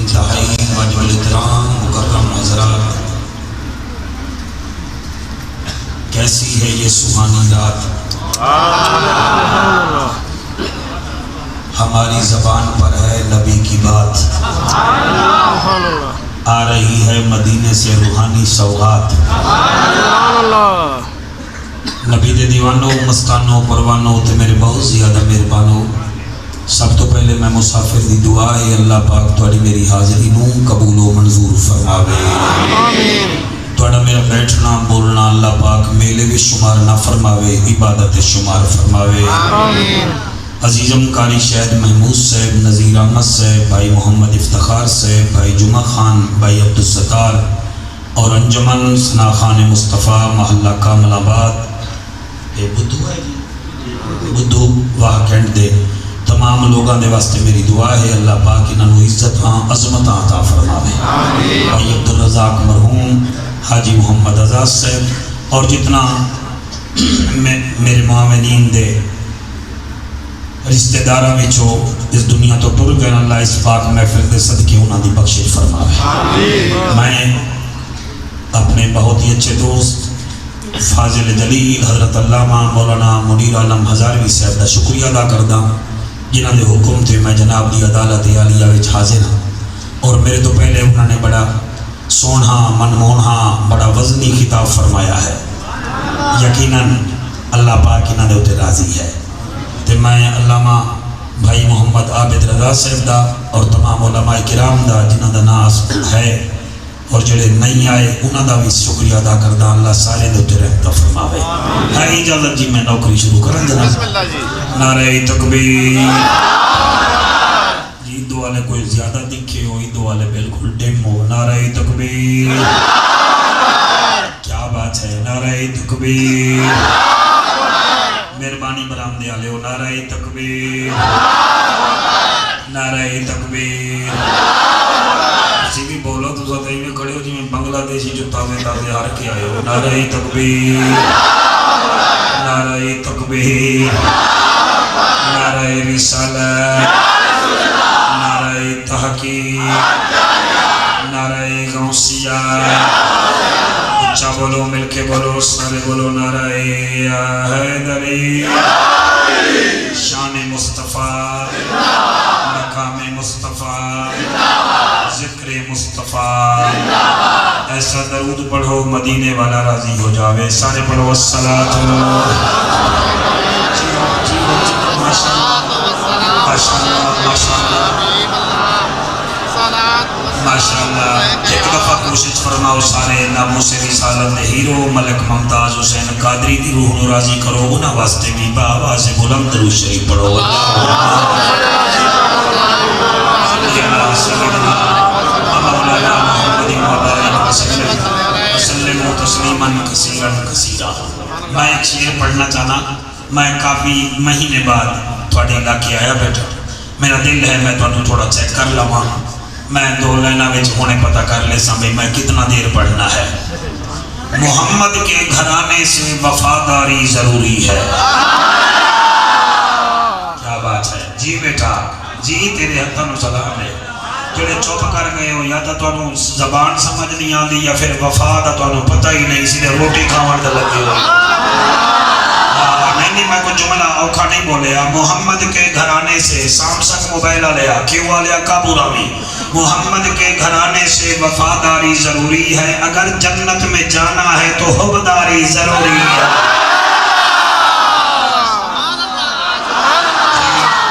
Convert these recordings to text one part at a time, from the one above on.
انتہائی مجمع احترام مکرم حضرات، کیسی ہے یہ سبحانی رات، ہماری زبان پر ہے نبی کی بات، آ رہی ہے مدینے سے روحانی سوغات۔ نبی دے دیوانوں مستانوں پروانوں تے میرے بہت زیادہ مہربانوں، سب تو پہلے میں مسافر دی دعا ہے اللہ پاک تھوڑی میری حاضری نوں قبول و منظور فرماوے، تھوڑا میرا بیٹھنا بولنا اللہ پاک میلے بھی شمار نہ فرماوے، عبادت شمار فرماوے۔ عزیزم قاری شہد محمود صاحب، نذیر احمد صاحب، بھائی محمد افتخار صاحب، بھائی جمعہ خان، بھائی عبدالستار اور انجمن ثنا خان مصطفیٰ محلہ کامل آباد، یہ بدھو ہے جی، بدھو واہ کینٹ دے تمام لوگاں دے واسطے میری دعا ہے اللہ پاک انہوں عزت عظمت عطا فرماوے۔ بھائی عبدالرزاق مرحوم، حاجی محمد آزاد صاحب اور جتنا میرے معاونین دے رشتہ داراں وچوں اس دنیا تو ٹر گئے، اللہ اس پاک محفل دے صدقے انہاں دی بخشش فرماوے۔ میں اپنے بہت ہی اچھے دوست فاضل جلیل حضرت علامہ مولانا منیر عالم ہزاروی صاحب دا شکریہ ادا کردہ، جنہاں دے حکم تھے میں جناب دی عدالت عالیہ وچ حاضر ہاں، اور میرے تو پہلے انہوں نے بڑا سونا منمونا بڑا وزنی خطاب فرمایا ہے، یقیناً اللہ پاک انہاں دے اوتے راضی ہے۔ تے میں علامہ بھائی محمد عابد رضا صاحب دا اور تمام علماء کرام دا جنہاں دا ناس ہے اور جڑے نہیں آئے انہاں دا بھی شکریہ ادا کردہ، اللہ سارے دے اوتے رحمت فرماوے۔ ہے اجازت جی میں نوکری شروع کریں جناب؟ نعرہ تکبیر جی، عید والے کوئی زیادہ دکھے ہو، عید والے بالکل ڈم ہو، نعرہ تکبیر، کیا بات ہے، نعرہ تکبیر، مہربانی برآمدے والے ہو، نعرہ تکبیر، نعرہ تکبیر، اسی بھی بولو تو ساتھ میں کھڑے ہو جی میں بنگلہ دیشی جو تازے تازے ہار کے آئے ہو، نعرہ تکبیر، نعرہ تکبیر، نعرہ رسالت، نعرہ تحقیق، نعرہ غوثیہ، اچھا بولو مل کے بولو سارے بولو، نعرہ حیدری، شان مصطفیٰ، مقام مصطفیٰ، ذکر مصطفیٰ، ایسا درود پڑھو مدینے والا راضی ہو جاوے، سارے پڑھو الصلاۃ ماشاءاللہ۔ ایک دفعہ کوشش فرماؤ سارے ناموں سے رسالت ہیرو ملک ممتاز حسین قادری دی روح نو راضی کرو، انہاں واسطے بھی با آواز بلند درود شریف پڑھو۔ میں ایک شعر پڑھنا چاہنا، میں کافی مہینے بعد تھوڑے علاقے آیا بیٹھا، میرا دل ہے میں تھوڑا تھوڑا چیک کر لواں، میں دو لائنہ وچ ہونے پتہ کر لے سا میں کتنا دیر پڑھنا ہے۔ محمد کے گھرانے سے وفاداری ضروری ہے، کیا بات ہے جی بیٹا جی، تیرے ہتھاں نو سلام ہے، جڑے چپ کر گئے ہو یا تو تانوں زبان سمجھ نہیں آندی یا پھر وفا دا تانوں پتہ ہی نہیں، سیدھے روٹی کھاون دے لگے ہو۔ نہیں میں کوئی جملہ اوکھا نہیں بولیا، محمد کے گھرانے سے سامسنگ موبائل لیا کیوں لیا کابو رامی، محمد کے گھرانے سے وفاداری ضروری ہے، اگر جنت میں جانا ہے تو حبداری ضروری ہے۔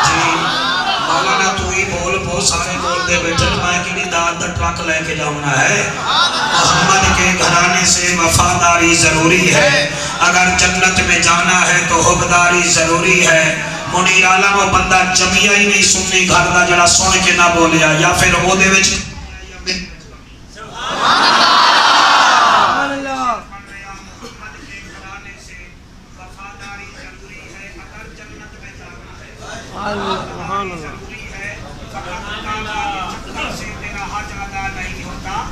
جی مولانا تو ہی بول بہت سارے بول دے بیٹھے، میں کی نہیں داد ٹرک لے کے جاؤنا ہے۔ محمد کے گھرانے سے وفاداری ضروری ہے، اگر جنت میں جانا ہے تو حبداری ضروری ہے۔ منیر عالم وہ بندہ جمعیہ ہی نہیں سننی گھر دا جڑا سن کے نہ بولیا یا پھر او دے وچ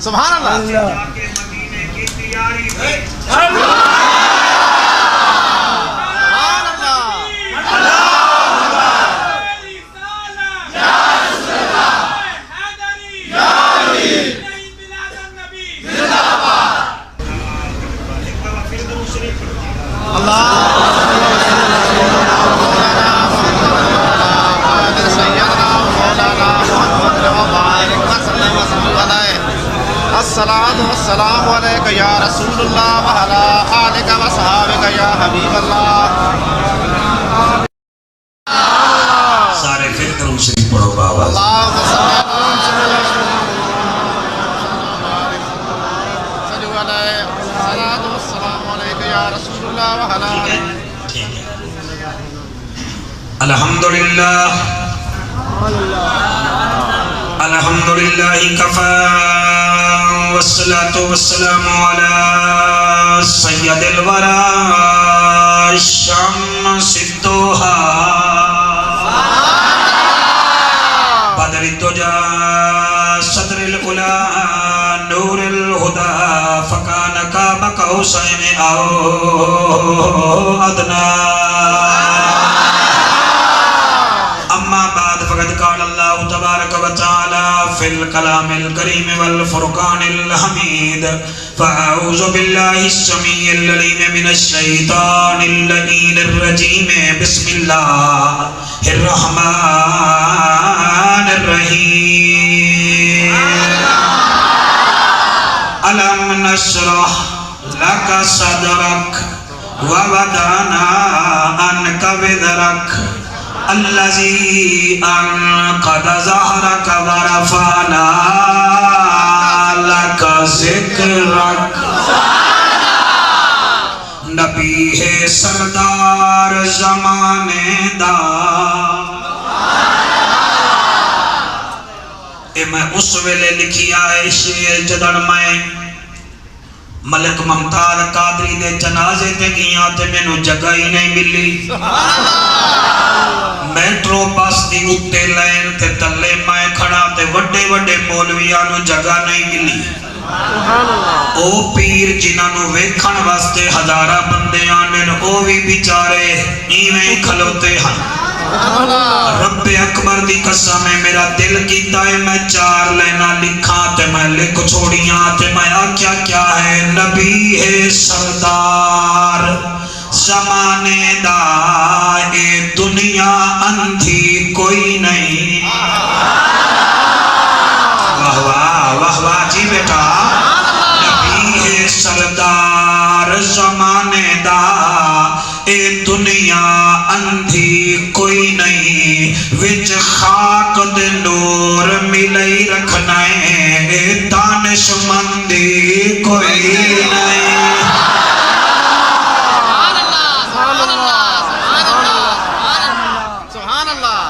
سبحان اللہ۔ الصلاة والسلام عليك يا رسول الله وعلى آلك وصحابك يا حبيب الله. سارے پھر درود شریف پڑھو بابا. اللهم صل على الصلاة والسلام عليك يا رسول الله وعلى الحمدللہ الحمدللہ کفا والصلاة والسلام علی سید الورا شمس الضحا بدر الدجا صدر العلا نور الہدا فکان قاب قوسین او ادنا. اما بعد فقد قال اللہ تبارک و تعالی فی الکلام الکریم والفرقان الحمید فاعوذ باللہ السمیع العلیم من الشیطان اللعین الرجیم بسم اللہ الرحمن الرحیم. الم نشرح لک صدرک ووضعنا عنک وزرک الذي أنقض ظهرك ورفعنا لك ذكرك. نبی ہے سردار زمانے دا. اے میں اس ویلے لکھی آئے شیر جدن میں ملک ممتاز قادری دے جنازے تے گیاں تے میں نو جگہ ہی نہیں ملی. میٹرو بس دی اتے لین تے تلے میں کھڑا تے وڈے وڈے مولویاں نو جگہ نہیں ملی. او پیر جنہاں نو ویکھن واسطے ہزارہ بندے آنے او بھی بیچارے ایویں کھلوتے ہیں. رب اکبر دی قسم ہے میرا دل کیتا ہے میں چار لینا لکھاں تے میں لکھ چھوڑیاں تے میں آکیا کیا ہے. نبی ہے سردار زمانے دا اے دنیا اندھی کوئی نہیں. واہ واہ واہ واہ جی بیٹا. نبی ہے سردار زمانے دا اے دنیا اندھی کوئی نہیں. وچ خاک دے نور ملئی رکھنا اے دانش مندی کوئی نہیں. سبحان اللہ.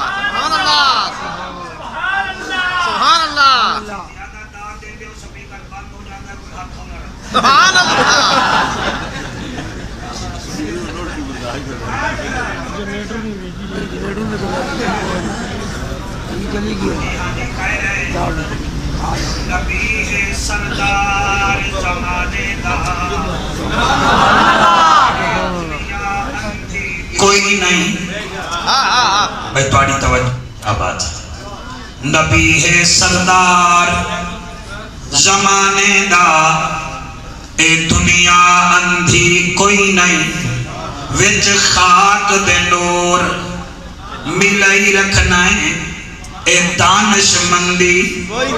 نبی ہے سردار زمانے دا کوئی نہیں. بھائی تھوڑی توجہ آباد. نبی ہے سردار زمانے دا اے دنیا اندھی کوئی نہیں. وچ خاک دے نور ملائی رکھنا ہے اے دانش مندی کوئی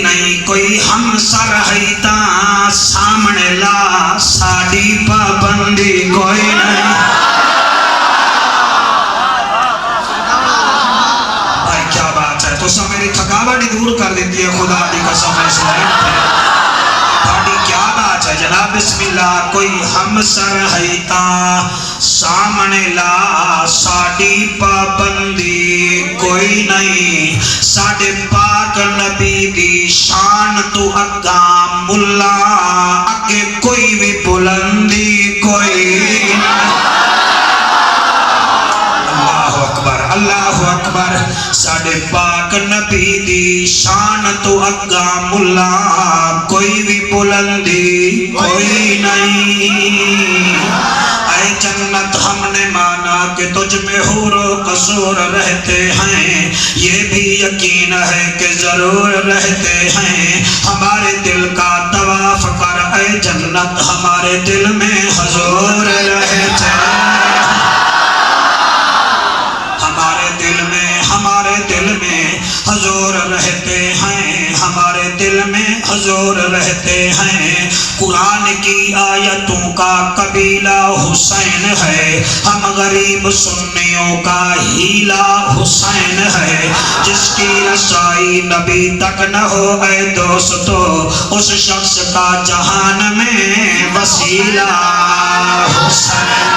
نہیں. کوئی ہم سر ہے تاں سامنے لا ساڑی پابندی کوئی نہیں. بھائی کیا بات ہے. تو سب میری تھکاوٹ دور کر دیتی ہے خدا دی قسم ہے. کیا بات ہے جناب. بسم اللہ. کوئی ہم سر ہے تاں سامنے لا ساڑی پابندی کوئی نہیں. ساڑے پاک نبی دی شان تو اگاں ملا اگے کوئی بھی بلندی کوئی نہیں. اللہ اکبر اللہ اکبر. ساڑے پاک نبی دی شان تو اگاں ملا کوئی بھی بلندی کوئی نہیں. اے جنت ہم نے مانا کہ تجھ میں حور و قصور رہتے ہیں. یہ بھی یقین ہے کہ ضرور رہتے ہیں. ہمارے دل کا طواف کر اے جنت ہمارے دل میں حضور رہتے ہیں. ہمارے دل میں حضور رہتے ہیں، ہمارے دل میں حضور رہتے ہیں۔ قرآن کی آیتوں کا قبیلہ حسین ہے، ہم غریب سنیوں کا ہیلا حسین ہے۔ جس کی رسائی نبی تک نہ ہو اے دوستو، اس شخص کا جہان میں وسیلہ حسین۔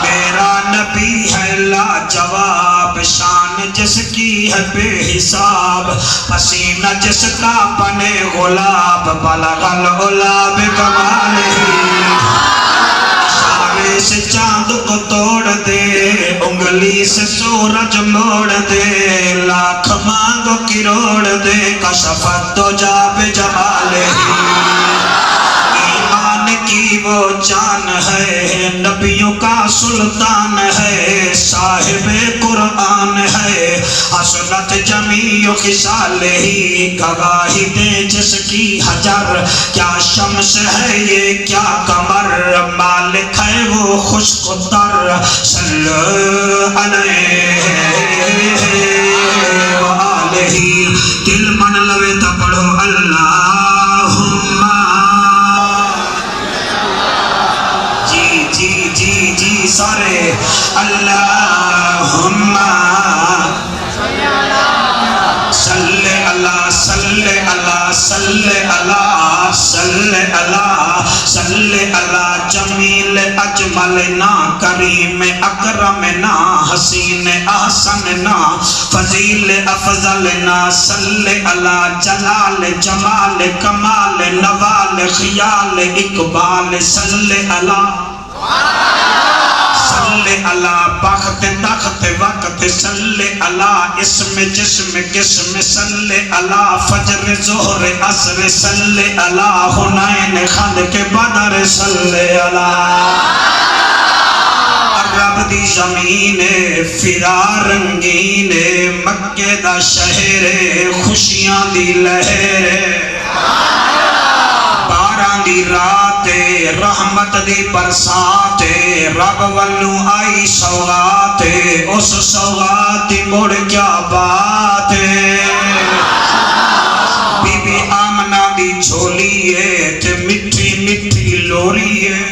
میرا نبی ہے لاجواب، شان جس کی ہے بے حساب، پسینہ جس کا بنے غلاب، بلغ العلا بکمالہ۔ اشارے سے چاند کو توڑ دے، انگلی سے سورج موڑ دے، لاکھ مانگو کروڑ دے، کشف الدجی بجمالہ۔ کی وہ جان ہے، نبیوں کا سلطان ہے، صاحب قرآن ہے، حسنت جمیع خصالہ۔ گواہی دے جس کی حجر، کیا شمس ہے یہ کیا قمر، مالک ہے وہ خشک و تر، صلو علیہ وآلہ۔ دل من لوے تو پڑھو اللہم۔ جی سارے اللہم صلی اللہ صلی اللہ صلی اللہ صلی اللہ صلی اللہ جمیل اجمل نا کریم اکرم نا حسین احسن نا فضیل افضل نا صلی اللہ جلال جمال کمال نوال خیال اقبال صلی اللہ صلی اللہ بخت تخت وقت صلی اللہ اسم جسم قسم صلی اللہ فجر ظہر عصر صلی اللہ حنین خندق بدر صلی اللہ۔ عرب دی زمین فرار رنگین، مکے دا شہر خوشیاں دی لہر، دی رات رحمت دی برسات، رب والوں آئی سوغات، اس سوغات دی مڑ کیا بات۔ بی بی آمنہ دی جھولی ہے تے مٹھی مٹھی لوری ہے،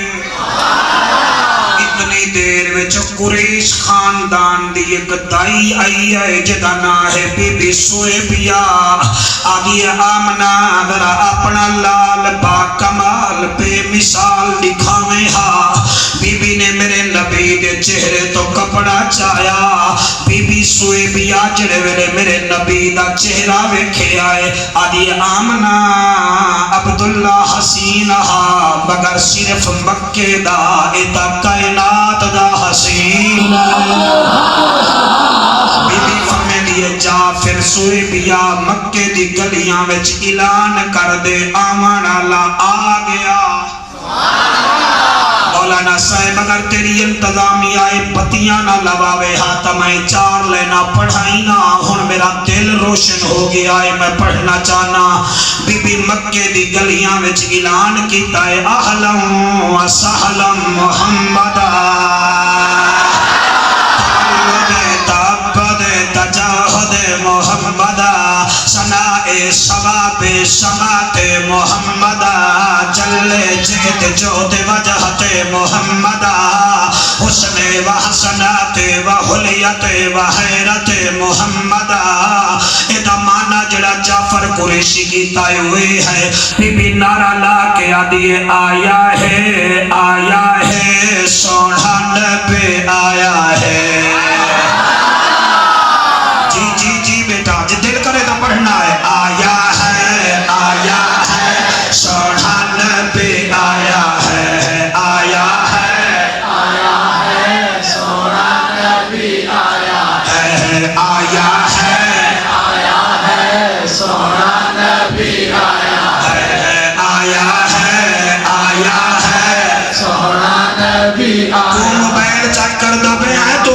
اتنی دیر وچ قریش خاندان دی ایک دائی آئی ہے جدا نام ہے بی بی سویبیا۔ آگی آمنہ ذرا اپنا لال با کمال بے مثال دکھاویں ہا۔ بی بی نے میرے نبی دے چہرے تو کپڑا چایا، بی بی سویبیا جڑے ویلے میرے نبی دا چہرہ ویکھے آئے، آدھی آمنہ عبداللہ حسین ہا، مگر صرف مکے دا ایتا کائنات دا حسین۔ بی بی فرمے دیئے جا پھر سویبیا مکے دی گلیاں وچ اعلان کر دے آمن اللہ آ گیا۔ مولانا صاحب اگر تیری انتظامی آئے بتیاں نہ لواوے ہاتھ میں چار لینا پڑھائی نہ، ہن میرا دل روشن ہو گیا ہے میں پڑھنا چاہنا۔ بی بی مکے دی گلیاں وچ اعلان کیتا ہے اہلم و سہلم محمد محمد سنائے ثواب سماعت محمد جلے جیت جود وجہت محمد حسن و حسنات و حلیت و حیرت محمد۔ ایدہ مانا جڑا جعفر قریشی کی تائے ہوئی ہے، بی بی نعرہ لا کے آدھی آیا ہے سونا نبی آیا ہے۔ جی بیٹا جی دل کرے تو پڑھنا ہے، آیا ہے سونا نبی آیا ہے، آیا ہے سونا نبی آیا ہے، آیا ہے سونا نبی آیا ہے، آیا ہے سونا نبی آیا ہے۔ تو موبائل چیک کر دبے ہیں تو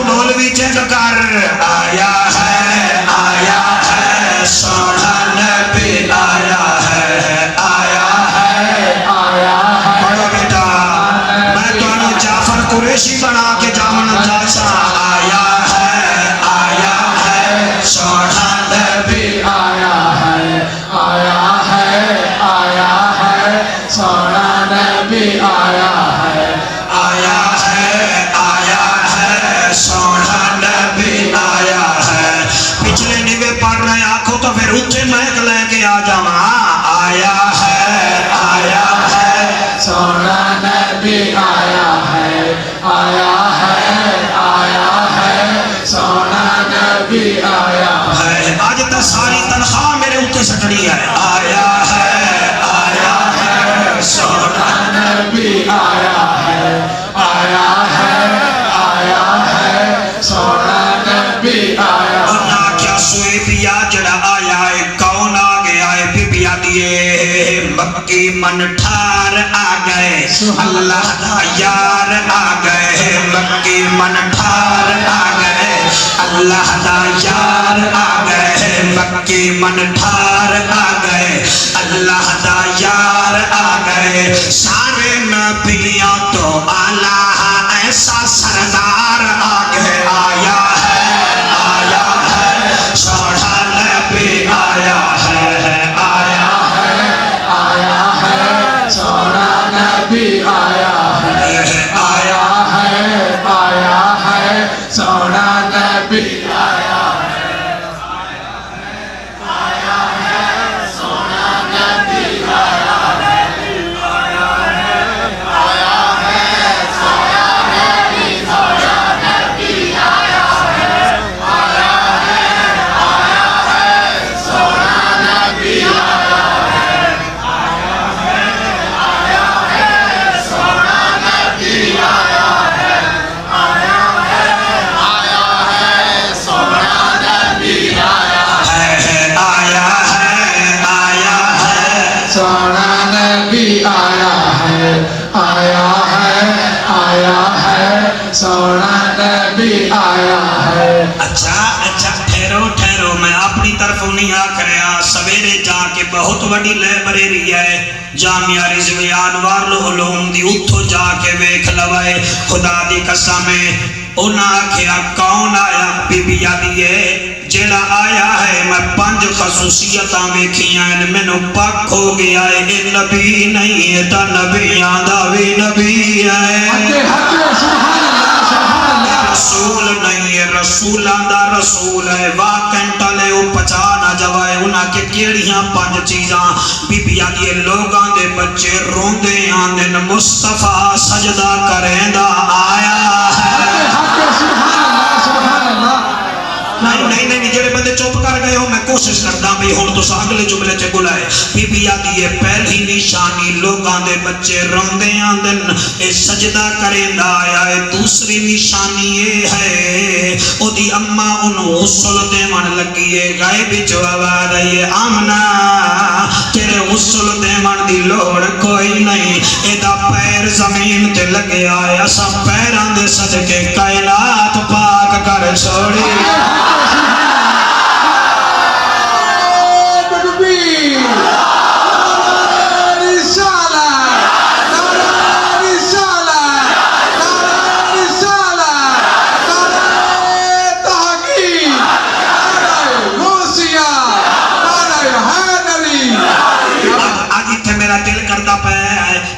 اتھے مائک لے کے آ جاواں آیا ہے سونا نبی آیا ہے سونا نبی آیا ہے آج تا ساری تنخواہ میرے اتھے سٹڑی ہے آیا ہے سونا نبی آیا ہے سونا نبی آیا نہ کیا سوئے پیا جڑا آیا ہے کون آ گیا ہے بی بیا دیے مکی من ٹھار آ گئے اللہ دا یار آ گئے مکی من ٹھار آ گئے اللہ دا یار آ گئے مکی من ٹھار آ گئے اللہ دا یار آ گئے سارے نبیوں تو آلہ ایسا سردار آ گئے آیا ہے سونا نبی آیا ہے سونا نبی آیا ہے سونا نبی آیا سونا نبی آیا ہے سونا نبی آیا ہے اچھا ٹھہرو میں اپنی طرف نہیں آکھریا سویرے جا کے بہت بڑی لائبریری ہے جامعہ رضویان والعلوم دی اتھو جا کے ویکھ لوائے خدا دی قسم انہاں کیا کون آیا بی بی آدیے جیڑا آیا ہے میں 5 خصوصیتاں ویکھیاں میں نو پاک ہو گیا ہے اے نبی نہیں ہے تا نبیاں دا وی نبی ہے رسول نہیں ہے رسولاں دا رسول ہے واقعہ لے او پچا نہ جوائے انہاں کے کیڑیاں 5 چیزاں بی بی آدیے لوگاں دے بچے روندے آندن مصطفیٰ سجدہ کریندا آیا ہے نہیں جڑے بندے چپ کر گئے ہو میں کوشش کرتا بھئی ہن تو اگلے جملے چ بلائے بی بی آدی ہے پہلی نشانی لوگاں دے بچے روندے آندن اے سجدہ کریندا آیا ہے دوسری نشانی یہ ہے او دی اماں انہوں غسل دیون لگی ہے غائب جو آواز آئی ہے آمنہ تیرے غسل دیون دی لوڑ کوئی نہیں اے دا پیر زمین تے لگے آیا سب پیران دے صدقے کائنات پاک کر چھوڑی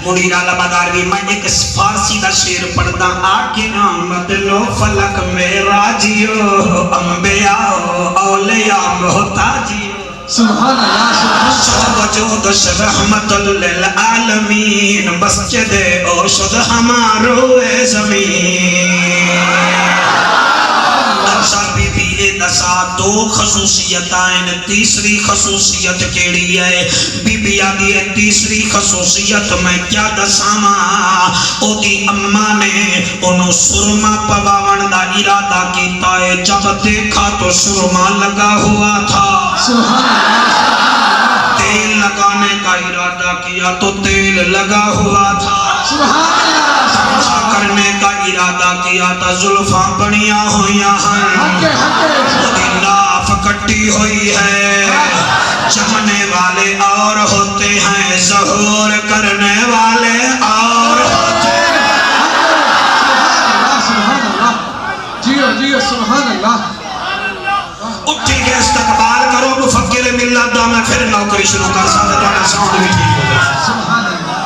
منیر علامہ میں ایک فارسی دا شعر پڑھتا آگے آمد لو فلک میرا جیو انبیاء اولیاء محتاجیو سبحان اللہ شہد وجود رحمت للعالمین مسجد اوشد ہمارو زمین بی بی دسا 2 خصوصیتائیں تیسری خصوصیت کیڑی ہے بی بی آدھی ہے تیسری خصوصیت میں کیا دساواں او دی اماں نے انہوں سرما پواون دا ارادہ کیتا ہے جب دیکھا تو سرما لگا ہوا تھا تیل لگانے کا ارادہ کیا تو تیل لگا ہوا تھا کرنے کا ارادہ کیا تھا زلفاں بڑیاں ہویاں ہیں ناف کٹی ہوئی ہے چمنے والے اور ہوتے ہیں ظہور کرنے والے اور ہوتے ہیں جیو سبحان اللہ اٹھی کے استقبال کرو مفکر ملت دا میں پھر نوکری شروع کر ساتھ تھوڑا ساؤنڈ بھی ٹھیک ہو جائے سبحان اللہ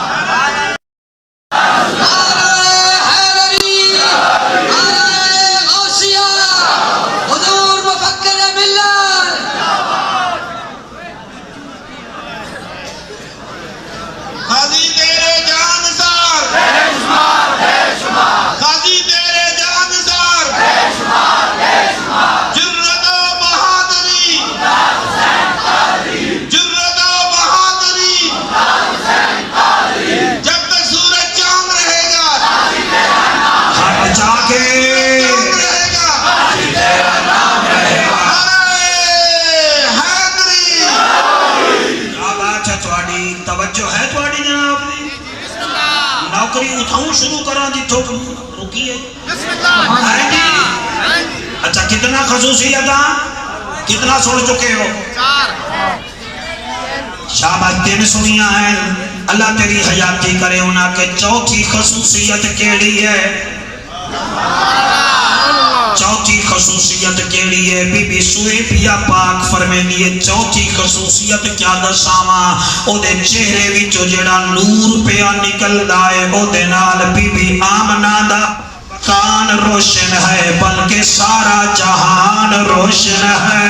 ہوں شروع کرا جتوں رکیے بسم اللہ ہے جی اچھا کتنا خصوصیت کتنا سن چکے ہو 4 شاباش 3 سنیاں ہیں اللہ تیری حیاتی کرے انہاں کے چوتھی خصوصیت کیڑی ہے چوتھی خصوصیت کیڑی ہے بی بی سویبیا پاک فرمیندی ہے چوتھی خصوصیت کیا دساواں او دے چہرے وچوں جڑا نور پیا نکلدا ہے او دے نال بی بی آمنہ دا کان روشن ہے بلکہ سارا جہان روشن ہے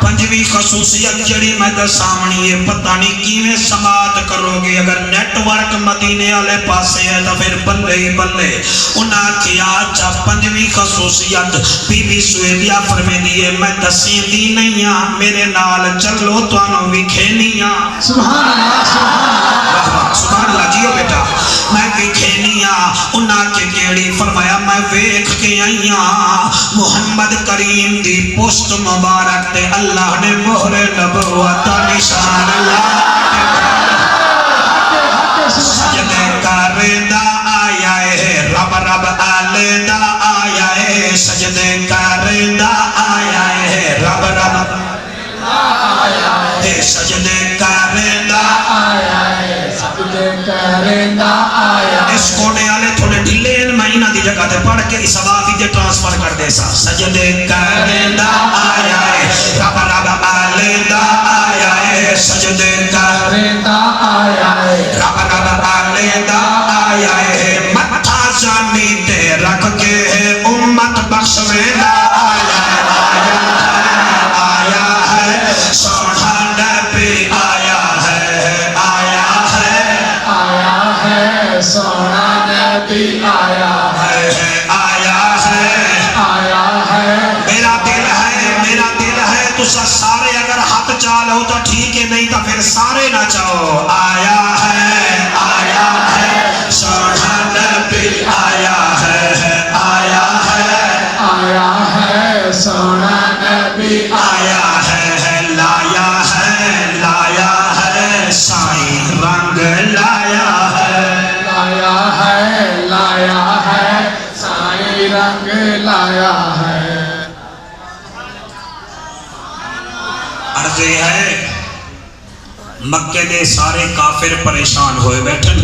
پنجویں خصوصیت جڑی میں سامنے ہے پتہ نہیں کیویں سماعت کرو گے اگر نیٹ ورک مدینے والے پاسے ہے تو پھر بلے ہی بلے انہاں کیا اچھا پنجویں خصوصیت بی بی سویبیا فرمیندی ہے میں دسیندی نہیں ہاں میرے نال چلو تانوں وکھینی ہاں سبحان اللہ سبحان اللہ جیو بیٹا میں وکھینی ہاں انہاں کے کیڑی فرمایا میں ویکھ کے آئی ہاں محمد کریم دی پشت مبارک تے اللہ نے مہر نبوت نشان سجدے کردہ آیا ہے رب رب آلدہ آیا ہے سجدے کردہ آیا ہے رب رب سجدے کردہ آیا ہے سجدے کرندہ آیا اس کوڑے آلے تھوڑے ڈھلین مہینہ دی جگہ تے پڑھ کے اس آوازی دے ٹرانسفر کر دے سا سجدے کردہ آیا ہے رب رب آلدہ آیا ہے سجدے کرندہ آیا ہے رب رب آلدہ آیا ہے متھا زمین تے رکھ کے امت بخشویدہ آیا ہے سونا نبی آیا ہے سونا نبی آیا ہے آیا ہے میرا دل ہے تو سارے اگر ہاتھ چالو تو ٹھیک ہے نہیں تو پھر سارے نہ چاہو آیا ہے سونا نبی آیا ہے سونا نبی آیا ہے لایا ہے سائیں رنگ لایا ہے سائیں رنگ لایا ہے عرض ہے مکے دے سارے کافر پریشان ہوئے بیٹھن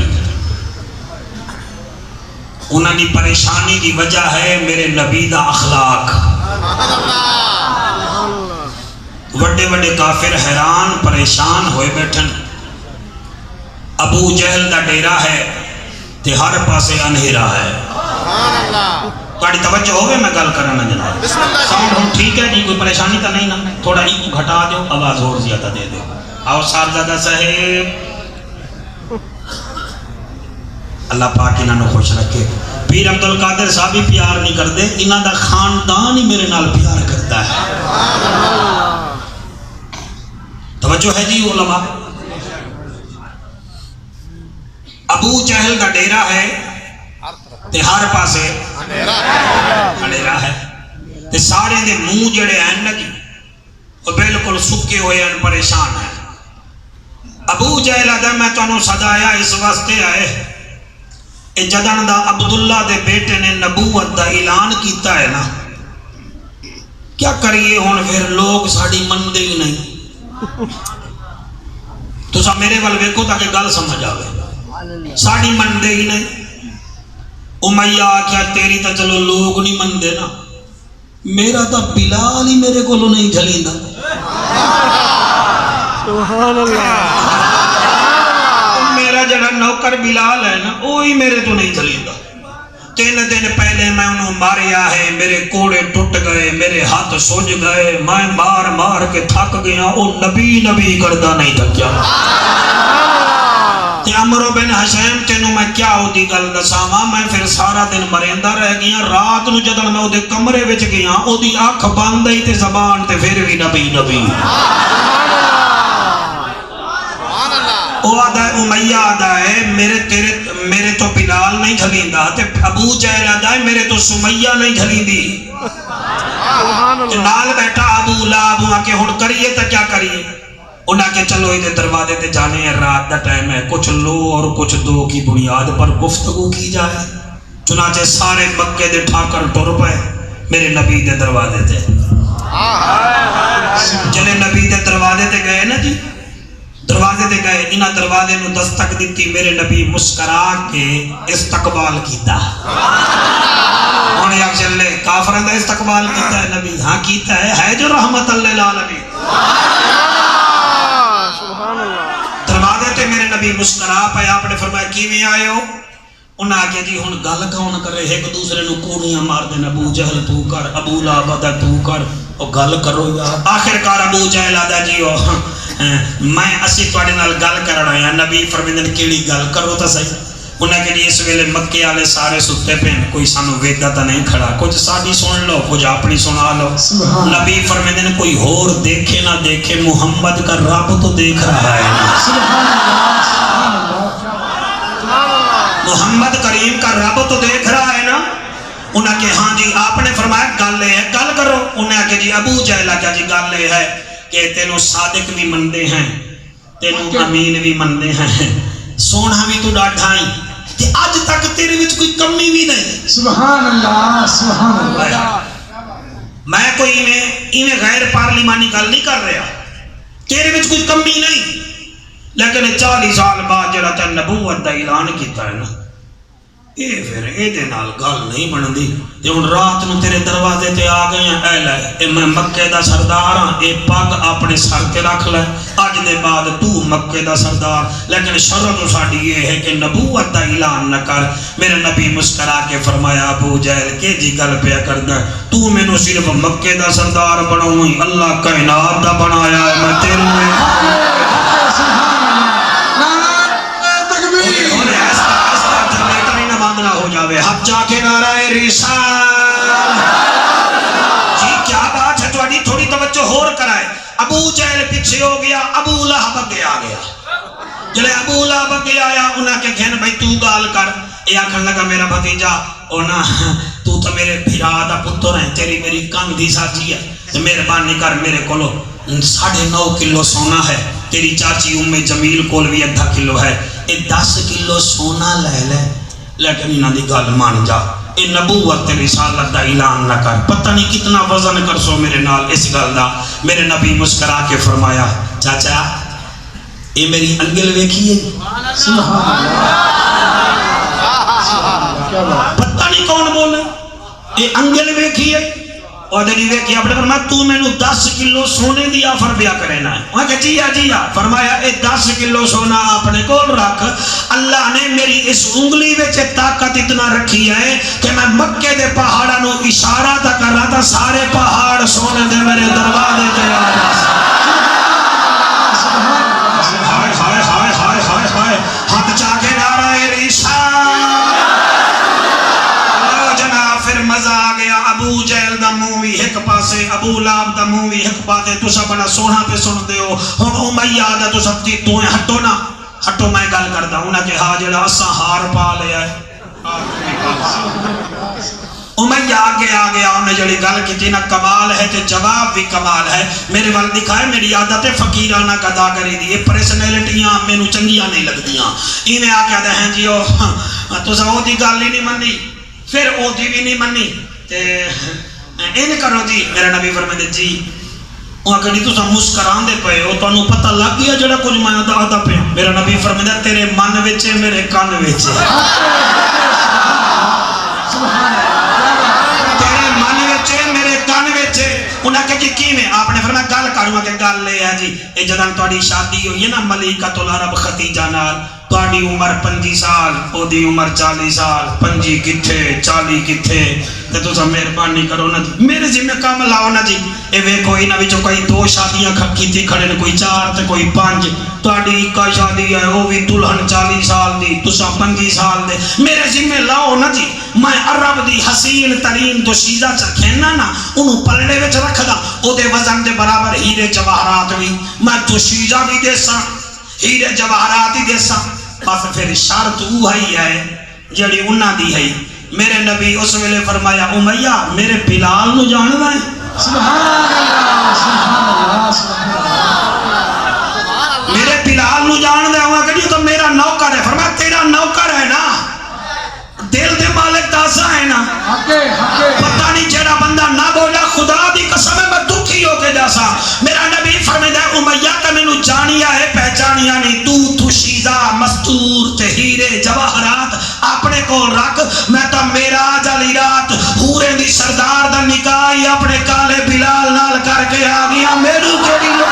انہاں دی پریشانی دی وجہ ہے میرے نبی دا اخلاق وڈے وڈے کافر حیران پریشان ہوئے بیٹھن ابو جہل دا ڈیرا ہے تے ہر پاسے انہیرا ہے تھوڑی توجہ ہوگے میں گل کرنا جناب ساؤنڈ ہوں ٹھیک ہے جی کوئی پریشانی تو نہیں نا تھوڑا ہی گھٹا دو آواز اور زیادہ دے دو آؤ صاحبزادہ صاحب اللہ پاک انہاں نو خوش رکھے پیر عبدالقادر صاحب بھی پیار نہیں کرتے انہاں دا خاندان ہی میرے نال پیار کرتا ہے توجہ ہے جی علماء ابو جہل دا ڈیرا ہے تے ہر پاسے اندھیرا ہے تے سارے دے منہ جڑے ہیں نا جی وہ بالکل سکے ہوئے ہیں پریشان ہیں ابو جہل آدھا میں تانوں سجایا اس واسطے آئے اے جدن دا عبداللہ دے بیٹے نے نبوت دا اعلان کیتا ہے نا کیا کریے ہون پھر لوگ ساڑی من دے ہی نہیں تو سب میرے وال ویکھو تاکہ گل سمجھ آوے ساڑی من دے ہی نہیں امیہ کیا تیری تا چلو لوگ نہیں من دے نا میرا تا بلال ہی میرے کو نہیں جھلیں دا سبحان اللہ میرا جڑا نوکر بلال ہے نا وہی میرے تو نہیں جھلیں دا 3 دن پہلے میں انہوں ماریا ہے میرے کوڑے ٹوٹ گئے میرے ہاتھ سوج گئے میں مار مار کے تھک گیا وہ نبی کردہ نہیں تھکیا تے عمرو بن حشیم تینوں میں کیا ہوتی گل دساواں میں پھر سارا دن مریندہ رہ گیا رات نو جدن میں اودے کمرے وچ گیا اودی اکھ بند ہی تے زبان تے پھر بھی نبی او آدھا ہے امیہ آدھا ہے میرے تو بلال نہیں جھلیندا تے ابو جہل آدھا ہے میرے تو سمیہ نہیں جھلیندی نال بیٹھا ابو لہب آ کے ہن کریے تے کیا کریے انہاں کے چلو ادھر دروازے تے جانے ہیں، رات دا ٹائم ہے، کچھ لو اور کچھ دو کی بنیاد پر گفتگو کی جائے۔ چنانچہ سارے مکے دے ٹھاکر ٹر پے میرے نبی دے دروازے تے۔ جلے نبی دے دروازے تے گئے نا جی، دروازے تے گئے، انہاں دروازے نو دستک دیتی، میرے نبی مسکرا کے استقبال کیتا۔ انہیں چلے کافران دا استقبال کیتا ہے نبی؟ ہاں کیتا ہے جو رحمت اللہ للعالمین۔ دروازے تے میرے نبی مسکرا پہ، آپ نے فرمایا کیویں آئے ہو؟ انہاں آگے جی ہن گل کون کرے، ایک دوسرے نو کوڑیاں مار دین، ابو جہل تو کر، ابو لہب تو کر، او گل کرو یار۔ آخرکار ابو جہل آدا جی میں اسی تواڈے نال گل کرن آیا، نبی فرمیندے کیڑی گل کرو تا صحیح۔ انہاں کہ جی اس ویلے مکے والے سارے ستے پین، کوئی سانو ویکھدا تا نہیں کھڑا، کچھ ساڈی سن لو کچھ اپنی سنا لو۔ نبی فرمیندے نے کوئی اور دیکھے نہ دیکھے، محمد کا رب تو دیکھ رہا ہے نا، محمد کریم کا رب تو دیکھ رہا ہے نا۔ انہاں کہ ہاں جی، آپ نے فرمایا گل ہے، گل کرو۔ انہاں کہ جی ابو جہل کیا جی گل ہے کہ تینوں صادق بھی مندے ہیں، تینوں امین بھی مندے ہیں، سونا بھی تو ڈاٹھا ہی، تے اج تک تیرے وچ کوئی کمی بھی نہیں۔ سبحان اللہ، سبحان اللہ۔ میں کوئی ایویں غیر پارلیمانی گل نہیں کر رہا، تیرے وچ کوئی کمی نہیں، لیکن 40 سال بعد جڑا تے نبوت دا اعلان کیتا ہے نا، اے پھر اے دے نال گل نہیں بندی۔ تے ہن رات نو تیرے دروازے تے آ گئے ہیں، اے لے اے میں مکے دا سردار ہاں، اے پگ اپنے سر تے رکھ لے، اج دے بعد تو مکے دا سردار، لیکن شرط ساڈی یہ ہے کہ نبوت دا اعلان نہ کر۔ میرے نبی مسکرا کے فرمایا ابو جہل کہ جی گل پیا کردا، تو مینوں صرف مکے دا سردار بناویں، اللہ کائنات دا بنایا ہے، میں تیرے ہو جاوے حق جا کے نعرہ رسال۔ جی کیا بات ہے تھوڑی، تھوڑی توجہ اور کرائے۔ ابو جہل پیچھے ہو گیا، ابو لہب اگے آ گیا۔ جلے ابو لہب اگے آیا، انہاں کے کہن بھائی تو گال کر، اے آکھن لگا میرا بھتیجا اونا تو تو میرے بھرا دا پتر ہے، تیری میری کنگ دی ساجی ہے، تے مہربانی کر میرے کولو 9.5 کلو سونا ہے، تیری چاچی ام جمیل کول بھی 1/2 کلو ہے، اے 10 کلو سونا لے لے، لیکن انہاں دی گل مان جا، اے نبوت رسالت دا اعلان نہ کر۔ پتہ نہیں کتنا وزن کر سو میرے نال اس گل دا۔ میرے نبی مسکرا کے فرمایا چاچا اے میری انگل ویکھیے، پتہ نہیں کون بولے، اے انگل ویکھیے، اور جی ویکھی اپنے فرمایا تو میں نو 10 کلو سونے دی آفر پیا کرنا ہے۔ وہاں کہ جی ہاں، فرمایا اے 10 کلو سونا اپنے کول رکھ، اللہ نے میری اس انگلی وچ طاقت اتنا رکھی ہے کہ میں مکے دے پہاڑاں نو اشارہ تا کر رہا تھا، سارے پہاڑ سونے دے میرے دروازے تے آ جا۔ ہائے ہائے ہائے ہائے ہائے ہائے، ہاتھ چا کے نعرہ رسالت۔ مزہ آ گیا، ابو جہل دا منہ بھی ایک پاسے، ابو لہب دا منہ بھی ایک پاسے، تسا بڑا سونا پہ سن دے ہو۔ ہن امیہ دا تسا جی تو ہٹو نا، ہٹو میں گل کردا ہوں نا کہ ہاں جڑا اساں ہار پا لیا ہے۔ امیہ آگے آ گیا، انہیں جڑی گل کیتی نا کمال ہے تے جواب بھی کمال ہے۔ میرے وال دکھائے میری عادت ہے فقیرانہ قضا کری دی، یہ پرسنالٹیاں مینوں چنگیاں نہیں لگدیاں۔ ایویں آ کے آدھے ہیں جی او تسا او دی گل ہی نہیں منی، پھر او دی بھی نہیں منی تے این کرو جی۔ میرا نبی فرمائے جی وہاں کہ تسا مسکران دے پئے ہو، تانوں پتہ لگ گیا جڑا کچھ میں آدا پیا۔ میرا نبی فرمائے تیرے من وچ میرے کان وچ، تیرے من وچ میرے کان وچ۔ انہاں کہ جی کیویں؟ آپ نے فرمایا گل کروں کہ گل اے ہے جی اے جدوں تہاڈی شادی ہوئی ہے نا ملکۃ العرب خدیجہ نال، تہاڈی عمر 25 سال، او دی عمر 40 سال، 25 کتھے 40 کتھے، تے تسا مہربانی کرو نا جی میرے ذمہ کام لاؤ نا جی۔ اے ویکھو انہاں وچوں کوئی 2 شادیاں کیتی کھڑے نے، کوئی 4 تے کوئی 5، تہاڈی ایک شادی ہے او بھی دلہن 40 سال دی، تسا 25 سال دے، میرے ذمہ لاؤ نا جی۔ میں عرب دی حسین ترین دوشیزہ چکھینا نا انہوں پلڑے وچ رکھ دا، او دے وزن دے برابر ہیرے جواہرات بھی، میں دوشیزہ بھی دے سا، ہیرے جواہرات ہی دے سا۔ بس پھر شرط وہی ہے جڑی انہاں دی ہے۔ میرے نبی اس ویلے فرمایا امیہ میرے بلال نو جاندا ہے؟ سبحان اللہ، سبحان اللہ، سبحان اللہ۔ میاں میری کیڑی لو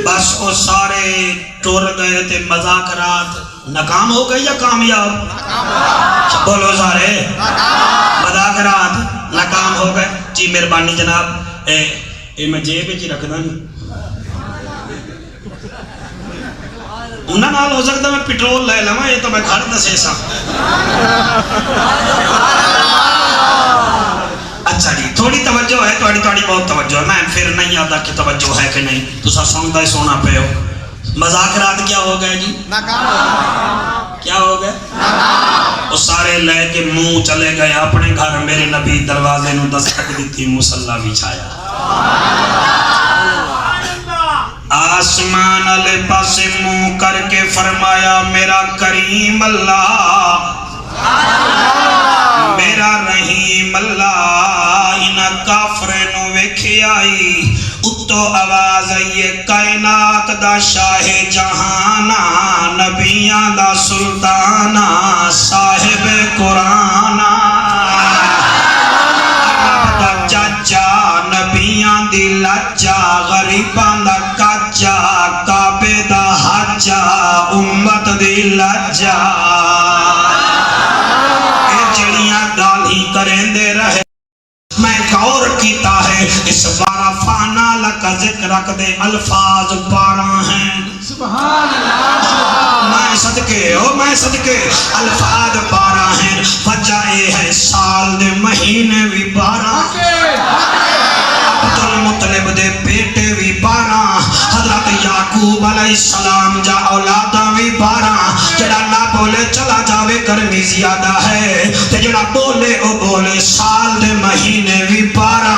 بس وہ سارے ٹور گئے تھے مذاکرات ناکام ہو گئے یا کامیاب بولو سارے مذاکرات ناکام ہو گئے جی مہربانی جناب اے میں جیب ہی رکھ دا نہیں انہاں نال ہو سکتا میں پیٹرول لے لواں یہ تو میں گھر دسے سا اچھا جی تھوڑی توجہ ہے تھوڑی بہت توجہ ہے میں پھر نہیں آتا کہ توجہ ہے کہ نہیں تو سا سنگتا ہی سونا پہ ہو مذاکرات کیا ہو گئے جی کیا ہو گئے وہ سارے لے کے منہ چلے گئے اپنے گھر میرے نبی دروازے نو دستک دیتی مصلی بچھایا آسمان علیہ پاس منہ کر کے فرمایا میرا کریم اللہ میرا رحیم اللہ انہا کافرے نو ویکھی آئی اتو آواز یہ کائنات دا شاہ جہانا نبیان دا سلطانا صاحب قرآنا رب دا چاچا نبیان دی لجا غریبان دا کچا کعبے دا حجا امت دی لجا گالی کریں دے رہے میں غور کیتا ہے اس بارہ فانا لکا ذکر رکھ دے الفاظ بارہ ہیں سبحان اللہ میں صدقے الفاظ بارہ ہیں وجہ اے ہے سال دے مہینے بھی بارہ عبد المطلب دے بیٹے بھی بارہ حضرت یعقوب علیہ السلام جا اولادا بھی بارہ جڑا نہ بولے چلا جاوے گرمی زیادہ ہے تے جڑا بولے او بولے سال دے مہینے بھی بارہ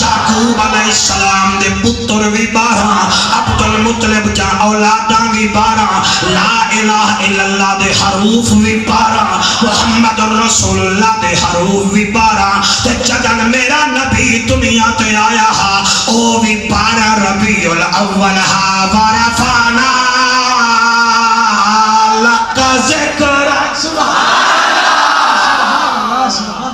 یعقوب علیہ السلام دے پتر بھی بارہ عبد المطلب جا اولادا بھی بارہ لا الہ الا اللہ دے حروف بھی بارہ محمد الرسول اللہ دے حروف بھی بارہ تے جدن میرا نبی دنیا تے آیا ہا او بھی بارہ ربیع الاول ہا ورفعنا لک ذکر سبحان اللہ سبحان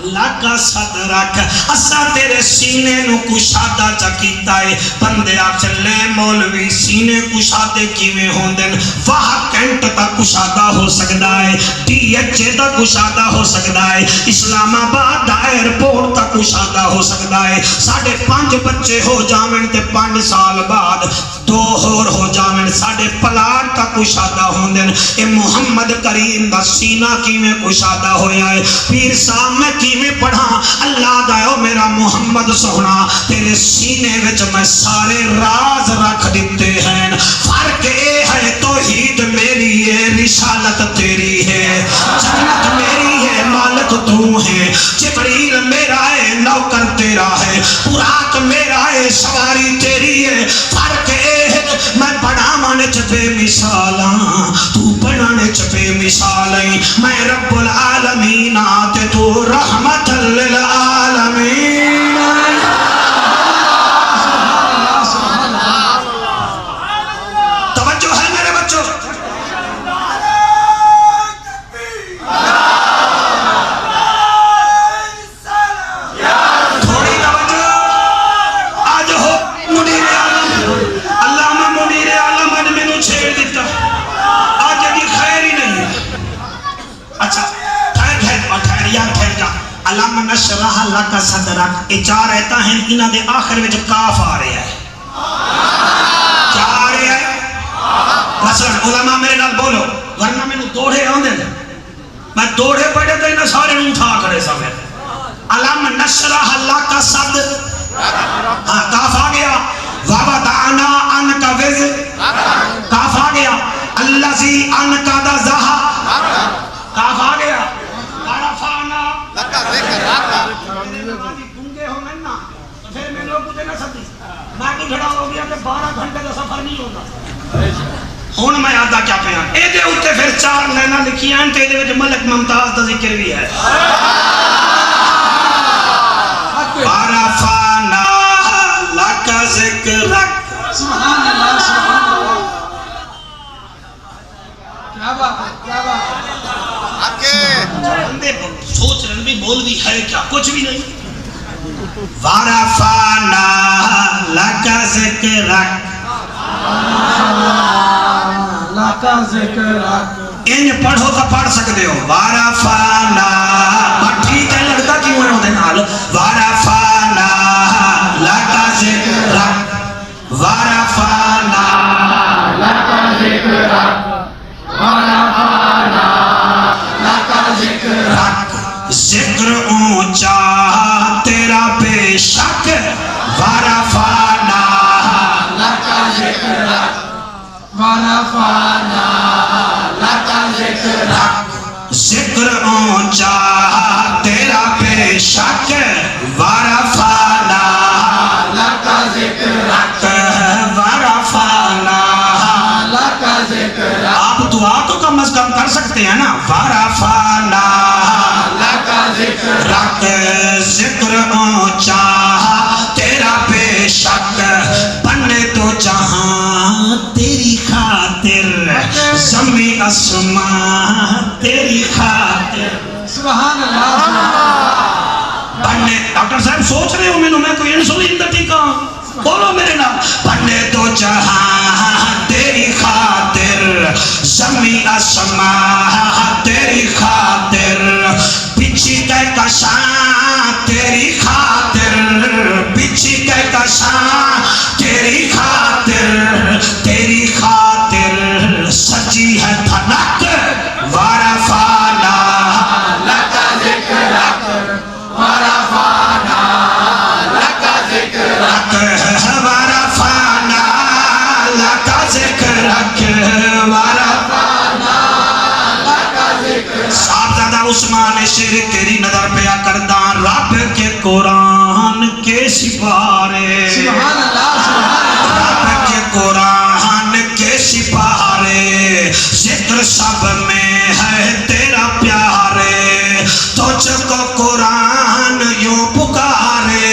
لکا صدرک اسا تیرے سینے نو کشادہ چکیتا ہے بندے آپ چلے مولوی سینے کشادے کیویں ہوں دن واہ کینٹ تا کشادہ ہو سکتا ہے ڈی ایچ اے تا کشادہ ہو سکتا ہے اسلام آباد دا ایئرپورٹ تا کشادہ ہو سکتا ہے 5.5 بچے ہو جامن تے 5 سال بعد 2 اور ہو جامن 5.5 پلاٹ تا کشادہ ہوں دن اے محمد کریم دا سینہ کیویں کشادہ ہویا ہے پیر صاحب میں کیویں پڑھا اللہ دائیو میرا محمد سونا تیرے سینے وچ میں سارے راز رکھ دیتے ہیں فرق اے ہے توحید میری ہے رسالت تیری ہے جنت میری ہے مالک تو ہے جبریل میرا ہے نوکر تیرا ہے براق میرا ہے سواری تیری ہے فرق اے ہے میں بڑھانے چپے مثالاں تو بڑھانے چپے مثالیں میں رب العالمین آتے تو رحمت للعالمین توجہ ہے میرے بچوں تھوڑی توجہ آج ہو منیر عالم اللہ میں منیر عالم آج میں نو چھیڑ دیتا آج یہ خیر ہی نہیں اچھا علم نشرح لک صدرک یہ 4 ایتاں ہیں انہاں دے آخر وچ کاف آ رہا ہے کیا آ رہا ہے مثلا علماء میرے نال بولو ورنہ میں دوڑے آندے میں دوڑے پڑے تو انہاں سارے نوں اٹھا کھڑے سا میں علم نشرح لک صدرک ہاں کاف آ گیا ووضعنا عنک وزرک کاف آ گیا الذی انقض ظہرک کاف آ گیا ہوں میں آدھا کیا پیا یہ اتنے پھر 4 لائناں لکھیاں تو یہ ملک ممتاز کا ذکر بھی ہے عرفانہ لک ذکرک سبحان اللہ سبحان اللہ کیا بات ہے کیا بات ہے آگے بندے سوچ رہے بھی بول بھی ہے کیا کچھ بھی نہیں عرفانہ لک ذکرک اللہ کا ذکر ان پڑھو تو پڑھ سکتے ہو وارفانہ ٹھیک ہے لڑکا کیوں ہے ہوتے نال وارفانہ لکا ذکرک وارفانہ لکا ذکرک وارفانہ لکا ذکرک ذکر اونچا تیرا بے شک وارفانہ لکا ذکرک ورفعنا لك ذکرک ذکر اونچا تیرا بے شک ورفعنا لك ذکرک ورفعنا لك ذکرک آپ دعا تو کم از کم کر سکتے ہیں نا ورفعنا لك ذکرک ذکر اونچا تیرا بے شک بنے تو جہاں تیری خاطر زمین آسمان تیری خاطر سبحان اللہ سبحان اللہ بنے ڈاکٹر صاحب سوچ رہے ہو میں کوئی انسولین دا ٹیکا بولو میرے نام بنے تو جہاں تیری خاطر زمین آسمان تیری خاطر پچھی کے کشاں تیری خاطر پچھی کے کشاں تیری خاطر سچی ہے دھنک ورفعنا لك ذکرک ورفعنا لك ذکرک ورفعنا لك ذکرک ورفعنا لك ذکرک صاحبزادہ عثمان شیر تیری نظر پہ کردہ رب کے قرآن کے سپارے سبحان اللہ سبحان اللہ رب کے قرآن کے سپارے ذکر سب میں ہے تیرا پیارے تجھ کو قرآن یوں پکارے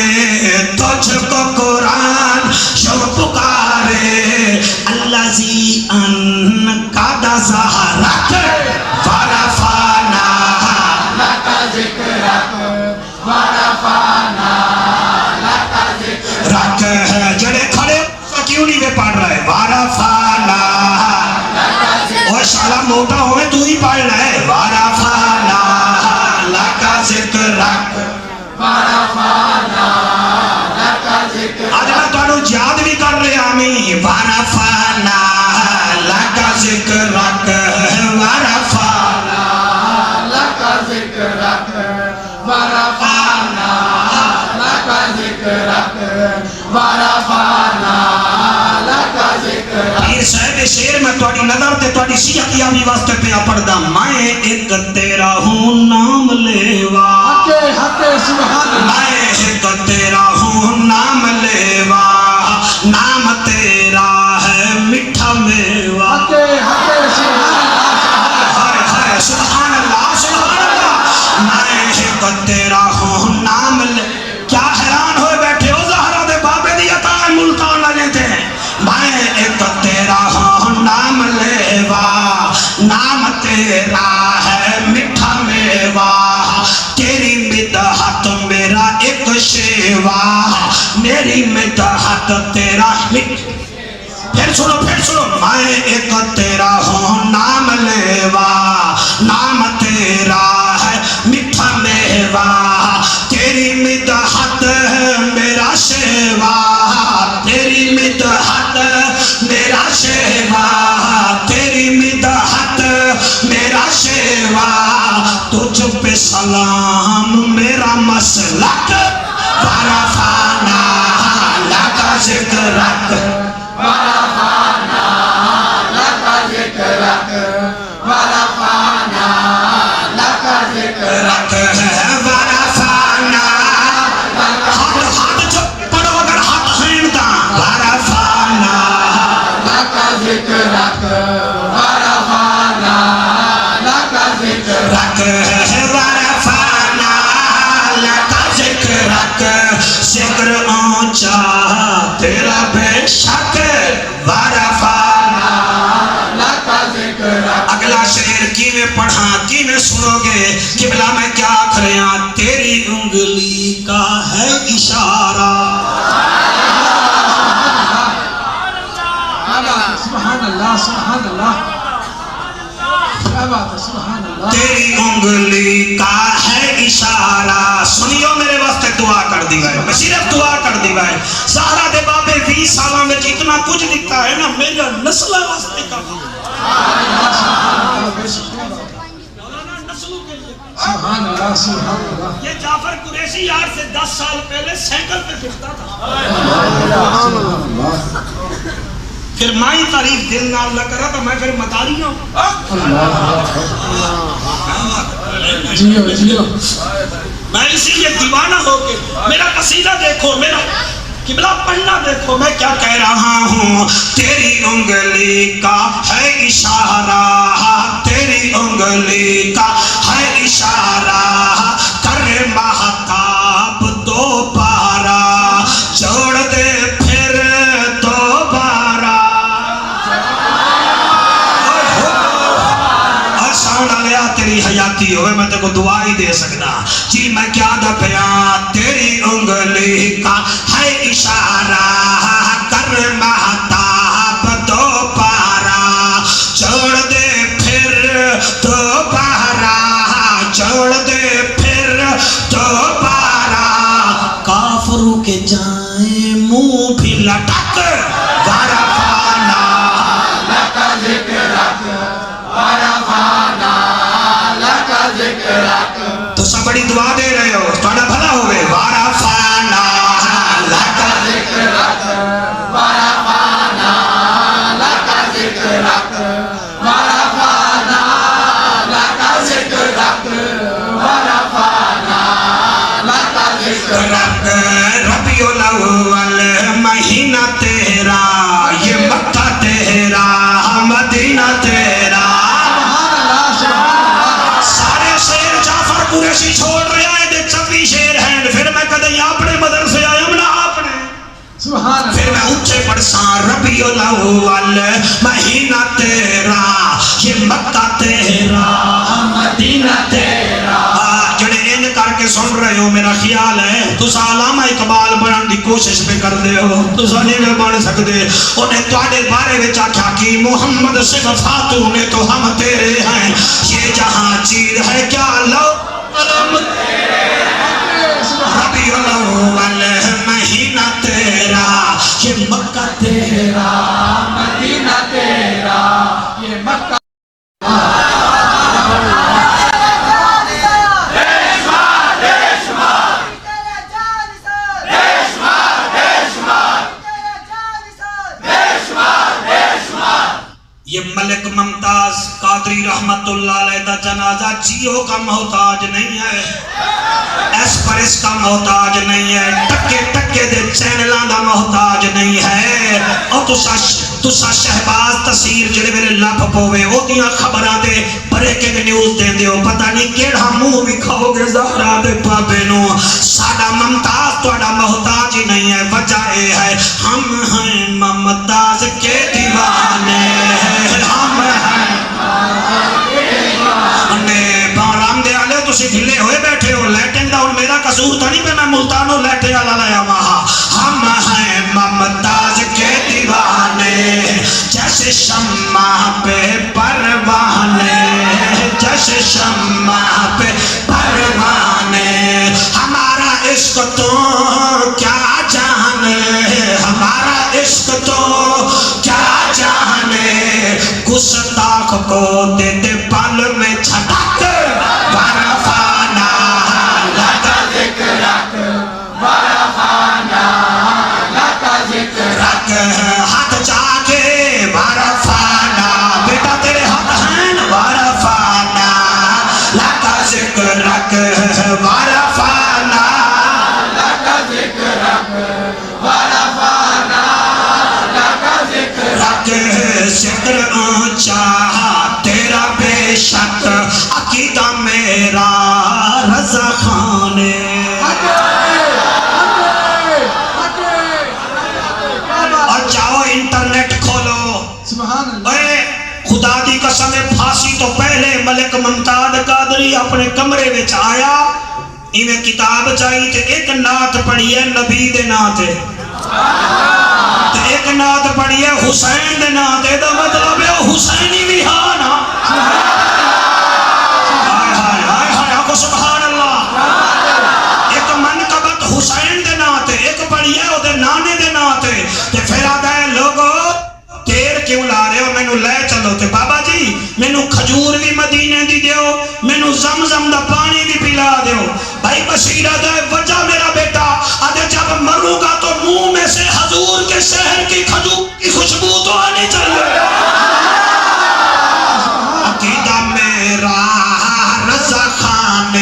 تجھ کو قرآن یوں پکارے الذی انقض ظہرک ورفعنا لك ذکرک ورفعنا لك ذکرک رکھ جڑے کھڑے کیوں نہیں وہ پڑھ رہے ورفعنا اور شالا موٹا ہوئے تو ہی پڑھ رہے ورفعنا لک ذکرک ورفعنا لك ذکرک آج میں تانوں یاد بھی کر رہے آمین ورفعنا لک ذکرک ورفعنا لك ذکرک ورفعنا لك ذکرک ورفعنا لك ذکرک پیر صاحب شیر میں تواڈی نظر تے تواڈی صحتیابی واسطے پیا پڑھدا میں ایک تیرا ہوں نام لیوا حق سبحان اللہ میں ایک تیرا ہوں نام لیوا نام تیرا ہے میٹھا میوا حق سبحان اللہ سبحان اللہ سبحان اللہ میں ایک تیرا ہوں نام لے کیا حیران ہوئے بیٹھے ہو زہرا دے بابے دی عطا ملتان لے لیتے ہیں میں ایک تیرا ہوں نام لیوا نام تیرا ہے میٹھا میوا تیری مدحت میرا ایک شیوا میری مدحت تیرا پھر سنو میں ایک تیرا ہوں نام لیوا نام تیرا ہے میٹھا میوا تیری مدحت میرا شیوا تیری مدحت میرا شیوا تیری مدحت میرا شیوا تجھ پہ سلام میرا مسلک ورفعنا لک ذکرک ورفعنا لك ذکرک ورفعنا لك ذکرک ورفعنا ہاتھ جو پڑھو اگر ہاتھ ہیں تا ورفعنا لك ذکرک ذکرک ورفعنا لک ذکرک ذکر اونچا تیرا بے شک ورفعنا لک ذکرک اگلا شعر کی میں پڑھا کی میں سنو گے قبلہ میں کیا کھریاں تیری انگلی کا ہے اشارہ سبحان اللہ سبحان اللہ کیا بات ہے سبحان اللہ تیری انگلی کا ہے اشارہ سنیو میرے واسطے دعا کر دی گئے میں صرف دعا کر دی گئے زہرا دے بابے 20 سالوں میں اتنا کچھ دکھتا ہے نا میرا نسلہ واسطے کا سبحان اللہ سبحان اللہ یہ جعفر قریشی یار سے 10 سال پہلے سائیکل پہ پھرتا تھا پھر مائی تعریف دل نہ اللہ کرا تو میں پھر مداری ہوں جیو جیو میں اسی لیے دیوانہ ہو کے میرا قصیدہ دیکھو میرا قبلہ پڑھنا دیکھو میں کیا کہہ رہا ہوں تیری انگلی کا ہے اشارہ تیری انگلی کا ہے اشارہ کر مہتاب دوبارہ چھوڑ دے پھر دوبارہ ساؤنڈ آلیا تیری حیاتی ہوئے میں تے کو دعا ہی دے سکنا جی میں کیا دپیا تیری انگلی کا ہے اشارہ کر مہتاب دوبارہ چھوڑ دے پھر دوبارہ چھوڑ دے پھر دوبارہ کافروں کے جائیں منہ بھی لٹک ورفعنا لک ذکرک ورفعنا لک ذکرک تو سب بڑی دعا دے رہے ہو تھوڑا بھلا ہوئے ورفعنا لک ذکرک ورفعنا لک ذکرک ورفعنا لک ذکرک ورفعنا لک ذکرک ربیع الاول مہینہ تیرا یہ مکہ تیرا مدینہ تیرا سارے شیر جعفر قریشی چھوڑ رہے آئے دے 26 شیر ہیں پھر میں کدھیں اپنے مدرسے آیا ہوں نا اپنے سبحان پھر میں اونچے پڑھساں ربیع الاول مہینہ تیرا یہ مکہ تیرا مدینہ تیرا جڑے ان کر کے سن رہے ہو میرا خیال ہے تسا علامہ اقبال بنن دی کوشش پہ کر دے ہو تسا نہیں بن سکتے انہیں تواڈے بارے وچ آکھیا کہ محمد صفاتوں میں تو ہم تیرے ہیں یہ جہاں چیز ہے کیا لو علم ربیع الاول مہینہ تیرا یہ مکہ تیرا مدینہ تیرا یہ مکہ یہ ملک ممتاز قادری رحمت اللہ علیہ دا جنازہ جیو کا محتاج نہیں ہے ایسپریس کا محتاج نہیں ہے ٹکے ٹکے دے چینلان دا محتاج نہیں ہے اور تسا شہباز تصیر جڑے میرے لپ پوے او دیاں خبران دے بریکنگ نیوز دیں دیو پتہ نہیں کیڑا منہ بھی کھاؤ گے زہرا دے پابے نو ساڈا ممتاز توڑا محتاج ہی نہیں ہے وجہ اے ہے ہم ہیں ممتاز کے دیوانے ہم ہیں بارام دے آلے تسی ڈھلے ہوئے بیٹھے ہو لیٹن دا اور میرا قصور تھا نہیں میں ملتانو لیٹے آلا لیا وہاں ہم ہیں ممتاز کے دیوانے جیسے شمع پہ پروانے جیسے شمع پہ پروانے ہمارا عشق تو کیا جانے ہمارا عشق تو کیا جانے گستاخ کو دیتے پل میں چھٹک ورفعنا لک ذکرک ورفعنا لک ذکرک ہاتھ جاگے ورفعنا بیٹا تیرے ہاتھ ہیں ورفعنا لک ذکرک ورفعنا لک ذکرک ورفعنا لک ذکرک ذکر اونچا تیرا بے شک عقیدہ میں میرا رضا خان اور جاؤ انٹرنیٹ کھولو سبحان اللہ اے خدا دی قسم پھانسی تو پہلے ملک ممتاز قادری اپنے کمرے وچ آیا ایویں کتاب چاہی تے ایک نعت پڑھی ہے نبی دے نعت تے ایک نعت پڑھی ہے حسین دے نعت دا مطلب ہے حسینی بھی ہاں نا ہائے ہائے ہائے ہائے آکو سبحان اللہ ایک منقبت حسین دے نعت ایک پڑھی ہے او دے نانے دے نعت تے پھر آدھا ہے لوگو دیر کیوں لا رہے ہو مینو لے چلو تے بابا جی مینو کھجور بھی مدینے دی دیو مینو زمزم دا پانی بھی پلا دیو بھائی بشیر آدھا ہے وجہ میرا بیٹا آدھے جب مروں گا تو منہ میں سے حضور کے شہر کی کھجور کی خوشبو تو آنی چاہیے عقیدہ میرا رضا خان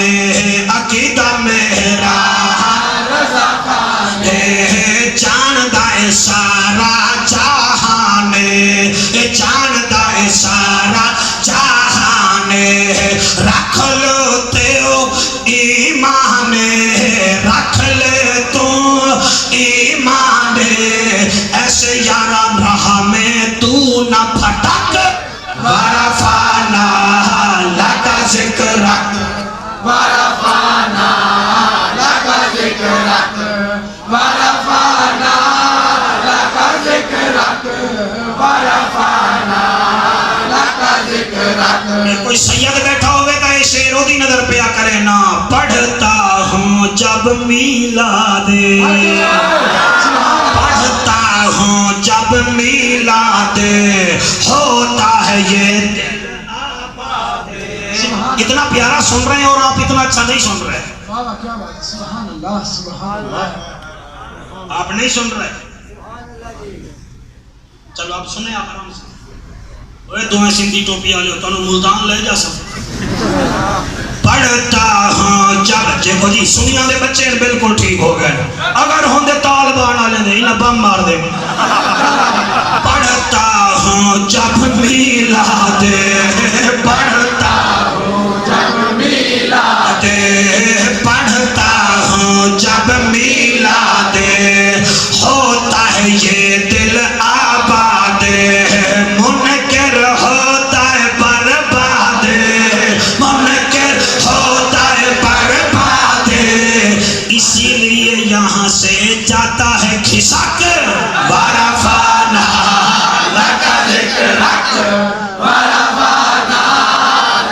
عقیدہ میرا رضا خان جاندہ سارا جہان جاندہ سارا جہان رکھ لو تیو ایمان رکھ لے تو ایمان ایسے یاران رہا میں تو نہ پھٹک ورفانا لگا ذکرک ورفانا لگا ذکرک ورفانا لگا ذکرک ورفانا لگا ذکرک کوئی سید بیٹھا ہوئے گا یہ شعر دی نظر پیا کرے نا پڑھتا ہوں جب میلاد پڑھتا ہوں جب میلاد ہوتا ہے یہ دل آباد اتنا پیارا سن رہے ہیں اور آپ اتنا اچھا نہیں سن رہے بابا کیا بات ہے سبحان اللہ سبحان اللہ آپ نہیں سن رہے چلو آپ سنیں آپ آرام سے اوے دوئے سندھی ٹوپی آلے ہو تو ملتان لے جا سکتے پڑھتا ہوں جب جے کو جی سنیاں دے بچے بالکل ٹھیک ہو گئے اگر ہوں دے طالبان آلے دے انہیں بم مار دے پڑھتا ہوں جب میلاد پڑھتا ہوں جب میلاد پڑھتا ہوں جب میلاد ہوتا ہے یہ دل آباد منکر ہوتا ہے برباد منکر ہوتا ہے برباد اسی لیے یہاں سے جاتا ہے کھسک ورفانا لگا ذکرک ورفانا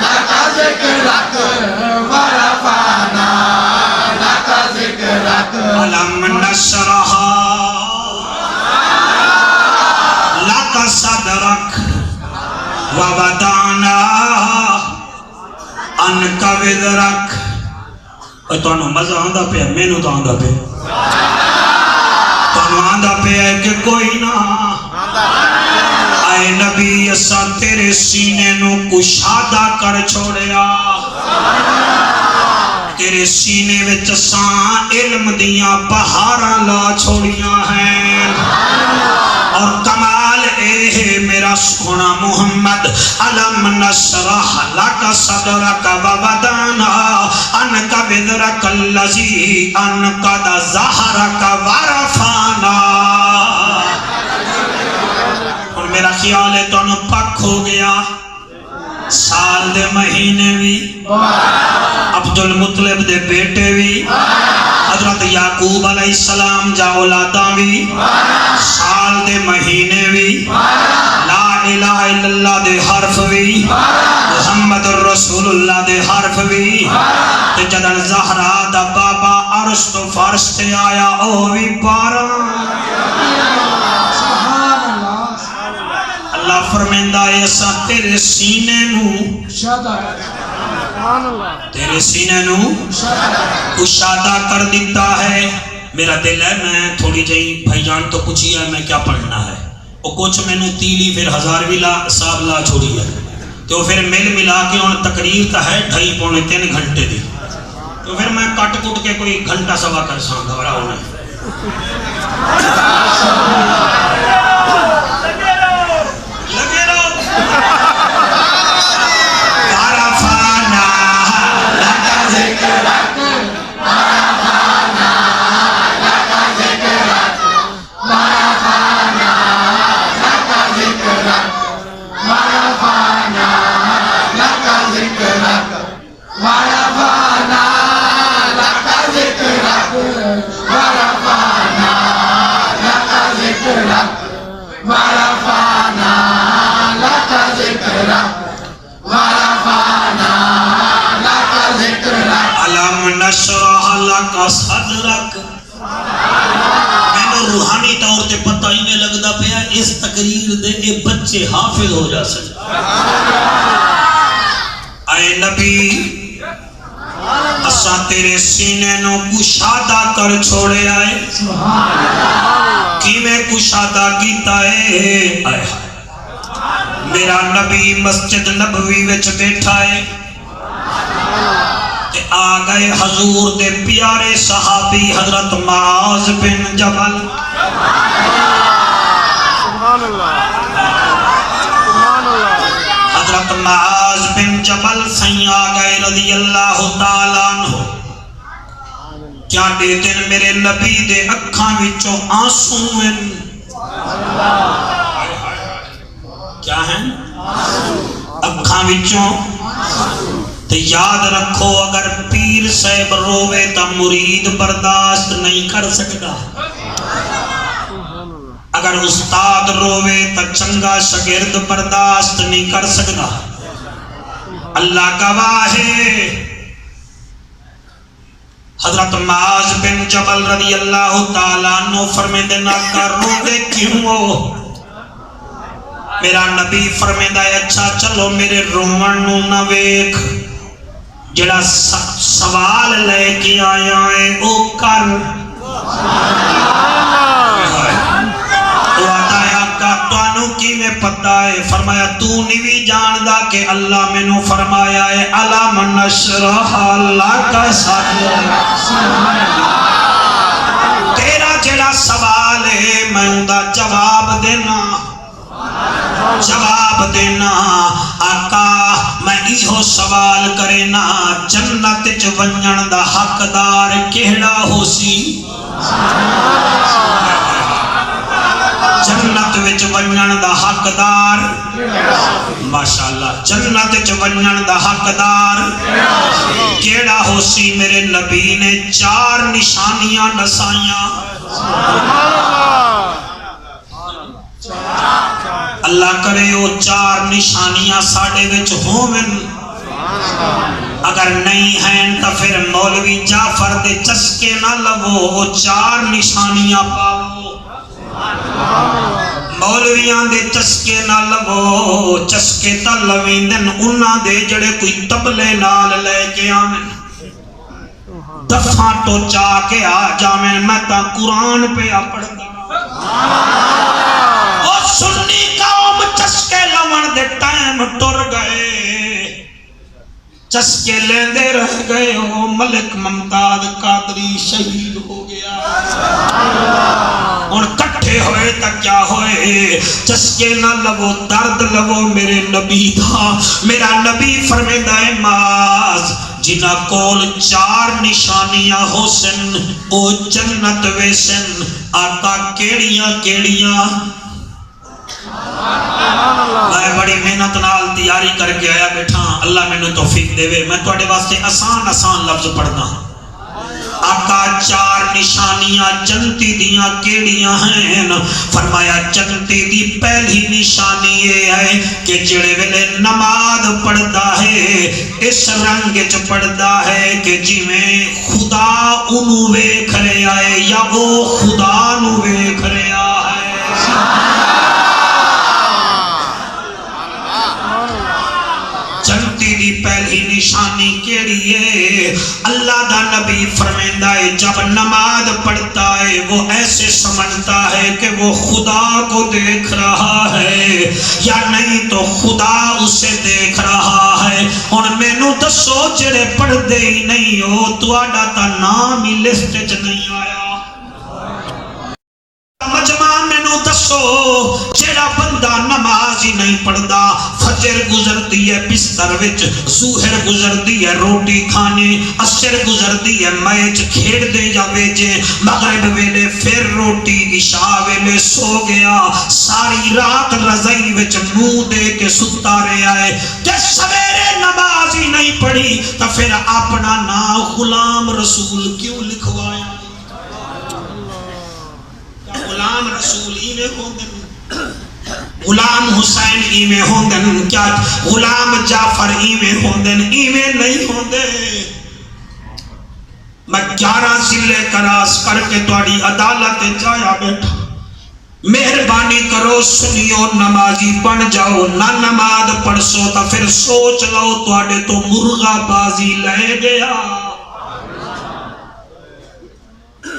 لگا ذکرک ورفانا لگا ذکرک علم نشرح لک صدرک ووضعنا عنک وزرک تو انہوں مزہ آندہ پہ میں نو تو آندہ پہ تو انہوں آندہ پہ ہے کہ کوئی نہ اے نبی اسا تیرے سینے نو کشادہ کر چھوڑیا تیرے سینے وچ اساں علم دیاں بہاراں لا چھوڑیاں ہیں اور کمال اے ہے میرا سونا محمد علم نشرح لک صدرک ووضعنا عنک وزرک الذی انقض ظہرک ورفعنا اور میرا خیال ہے تو انہوں پک ہو گیا سال دے مہینے بھی عبد المطلب دے بیٹے بھی حضرت یعقوب علیہ السلام جا اولاداں بھی سال دے مہینے بھی لا الہ الا اللہ دے حرف بھی محمد رسول اللہ دے حرف بھی تے جدن زہرا دا بابا عرش تو فرش تے آیا او بھی پارا اللہ فرمیندہ ایسا تیرے سینے نو تیرے سینے نو کشادہ کر دیتا ہے میرا دل ہے میں تھوڑی جائی بھائی جان تو پوچھی ہے میں کیا پڑھنا ہے وہ کچھ میں نے تیلی پھر ہزاروی صاحب لا چھوڑی ہے تو پھر مل ملا کے ان تقریر تا ہے 2.5-3 گھنٹے دی تو پھر میں کٹ کٹ کے کوئی گھنٹہ سوا کر ساں گھبرا ہونا لگے رہو نشرح لک صدرک میں روحانی طور تے پتہ ہی میں لگدا پیا اس تقریر دے اے بچے حافظ ہو جا سکتے اے نبی اساں تیرے سینے نو کشادہ کر چھوڑے آئے کی میں کشادہ کیتا ہے میرا نبی مسجد نبوی وچ بیٹھا ہے تے آ گئے حضور دے پیارے صحابی حضرت معاذ بن جبل سبحان اللہ سبحان اللہ حضرت معاذ بن جبل سہیں آ گئے رضی اللہ تعالیٰ عنہ کیا دیتے ہیں میرے نبی دے اکھاں وچوں آنسو ہیں کیا ہیں اکھاں وچوں تے یاد رکھو اگر پیر صاحب روے تا مرید برداشت نہیں کر سکتا اگر استاد روے تا چنگا شاگرد برداشت نہیں کر سکتا اللہ گواہ ہے حضرت معاذ بن جبل رضی اللہ تعالیٰ عنہ فرمیندے نہ کر روے کیوں ہو میرا نبی فرمیندہ ہے اچھا چلو میرے رومن نو نہ ویکھ جڑا سوال لے کے آیا ہے او کر کی میں پتہ ہے فرمایا تو نہیں جاندہ کہ اللہ میں نو فرمایا ہے علام نشرح لک صدرک تیرا جڑا سوال ہے میں ان دا جواب دینا آقا میں ایہو سوال کرے نا جنت چ ونجن دا حقدار کیڑا ہو سی جنت وچ ونجن دا حقدار ماشاءاللہ جنت وچ ونجن دا حقدار کیڑا ہو سی میرے نبی نے 4 نشانیاں دسائیاں اللہ کرے وہ 4 نشانیاں ساڑے وچ ہوون اگر نہیں ہیں تو پھر مولوی جعفر دے چسکے نہ لو وہ 4 نشانیاں پاؤ مولویاں دے چسکے نہ لو چسکے تا لویندن انہاں دے جڑے کوئی تبلے نال لے کے آمن دفعہ تو چاہ کے آ جامن میں تا قرآن پہ پڑھتا اور سنی قوم چسکے لون دے ٹائم ٹر گئے چسکے لیندے رہ گئے ہو ملک ممتاز قادری شہید ہو گیا اور کٹھے ہوئے تک کیا ہوئے چسکے نہ لو درد لو میرے نبی تھا میرا نبی فرمیدہ معاذ جنہ کول 4 نشانیاں ہو سن او جنت ویسن آقا کیڑیاں میں بڑی محنت نال تیاری کر کے آیا بیٹھا اللہ میں نے توفیق دے میں توڑے واسطے آسان لفظ پڑھنا آقا 4 نشانیاں جنتی دیاں کیڑیاں ہیں فرمایا جنتی دی پہلی نشانی یہ ہے کہ جڑے ویلے نماز پڑھتا ہے اس رنگ چ پڑھتا ہے کہ جی میں خدا انہوں ویکھ رہا ہے یا وہ خدا نو ویکھ رہا ہے جنتی دی پہلی نشانی کیڑی ہے اللہ دا نبی فرمیندہ ہے جب نماز پڑھتا ہے وہ ایسے سمجھتا ہے کہ وہ خدا کو دیکھ رہا ہے یا نہیں تو خدا اسے دیکھ رہا ہے اور میں نو دسو جڑے پڑھ دے ہی نہیں ہو تو آڈا تا نام ہی لسٹ چ نہیں آیا مجمع میں نو دسو جیڑا بندہ نماز ہی نہیں پڑھدا فجر گزرتی ہے بستر وچ ظہر گزرتی ہے روٹی کھانے عصر گزرتی ہے میچ کھیڑ دے یا ویجے مغرب ویلے پھر روٹی عشاء ویلے سو گیا ساری رات رضائی وچ منہ دے کے ستا رہا ہے کہ سویرے نماز ہی نہیں پڑھی تو پھر اپنا نام غلام رسول کیوں لکھوایا غلام رسول ایویں ہوندن غلام حسین ایویں ہوندن کیا غلام جعفر ایویں ہوندن ایویں نہیں ہوندے میں 11 ضلع کراس کر کے تواڈی عدالت جایا بیٹھا، مہربانی کرو سنیو نمازی بن جاؤ، نہ نماز پڑھسو تو پھر سوچ لو تواڈے تو مرغا بازی لے گیا۔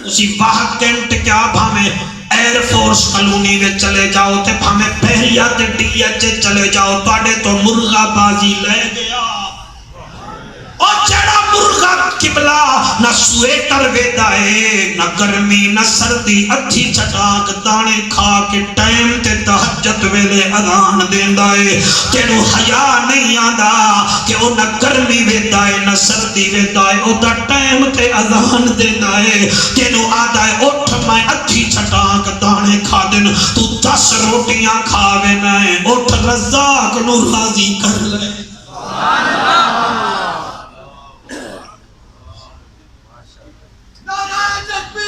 اسی واہ کینٹ کیا بھامے ایئر فورس کلونی میں چلے جاؤ تے بھامے بحریہ تے ڈی ایچ چلے جاؤ، تواڈے تو مرغا بازی لے گیا۔ اور جڑا مرغا قبلہ نہ سویٹر ویدا ہے، نہ گرمی نہ سردی، ادھی چٹاک دانے کھا کے ٹائم تے تہجد ویلے اذان دیندا ہے، تینوں حیا نہیں آندا کہ او نہ گرمی ویدا ہے نہ سردی ویدا ہے، او دا ٹائم تے اذان دیندا ہے، تینوں آندا ہے اٹھ میں ادھی چٹاک دانے کھا دین، تو 10 روٹیاں کھاوے نہ اٹھ رزاق نو راضی کر لے۔ سبحان اللہ۔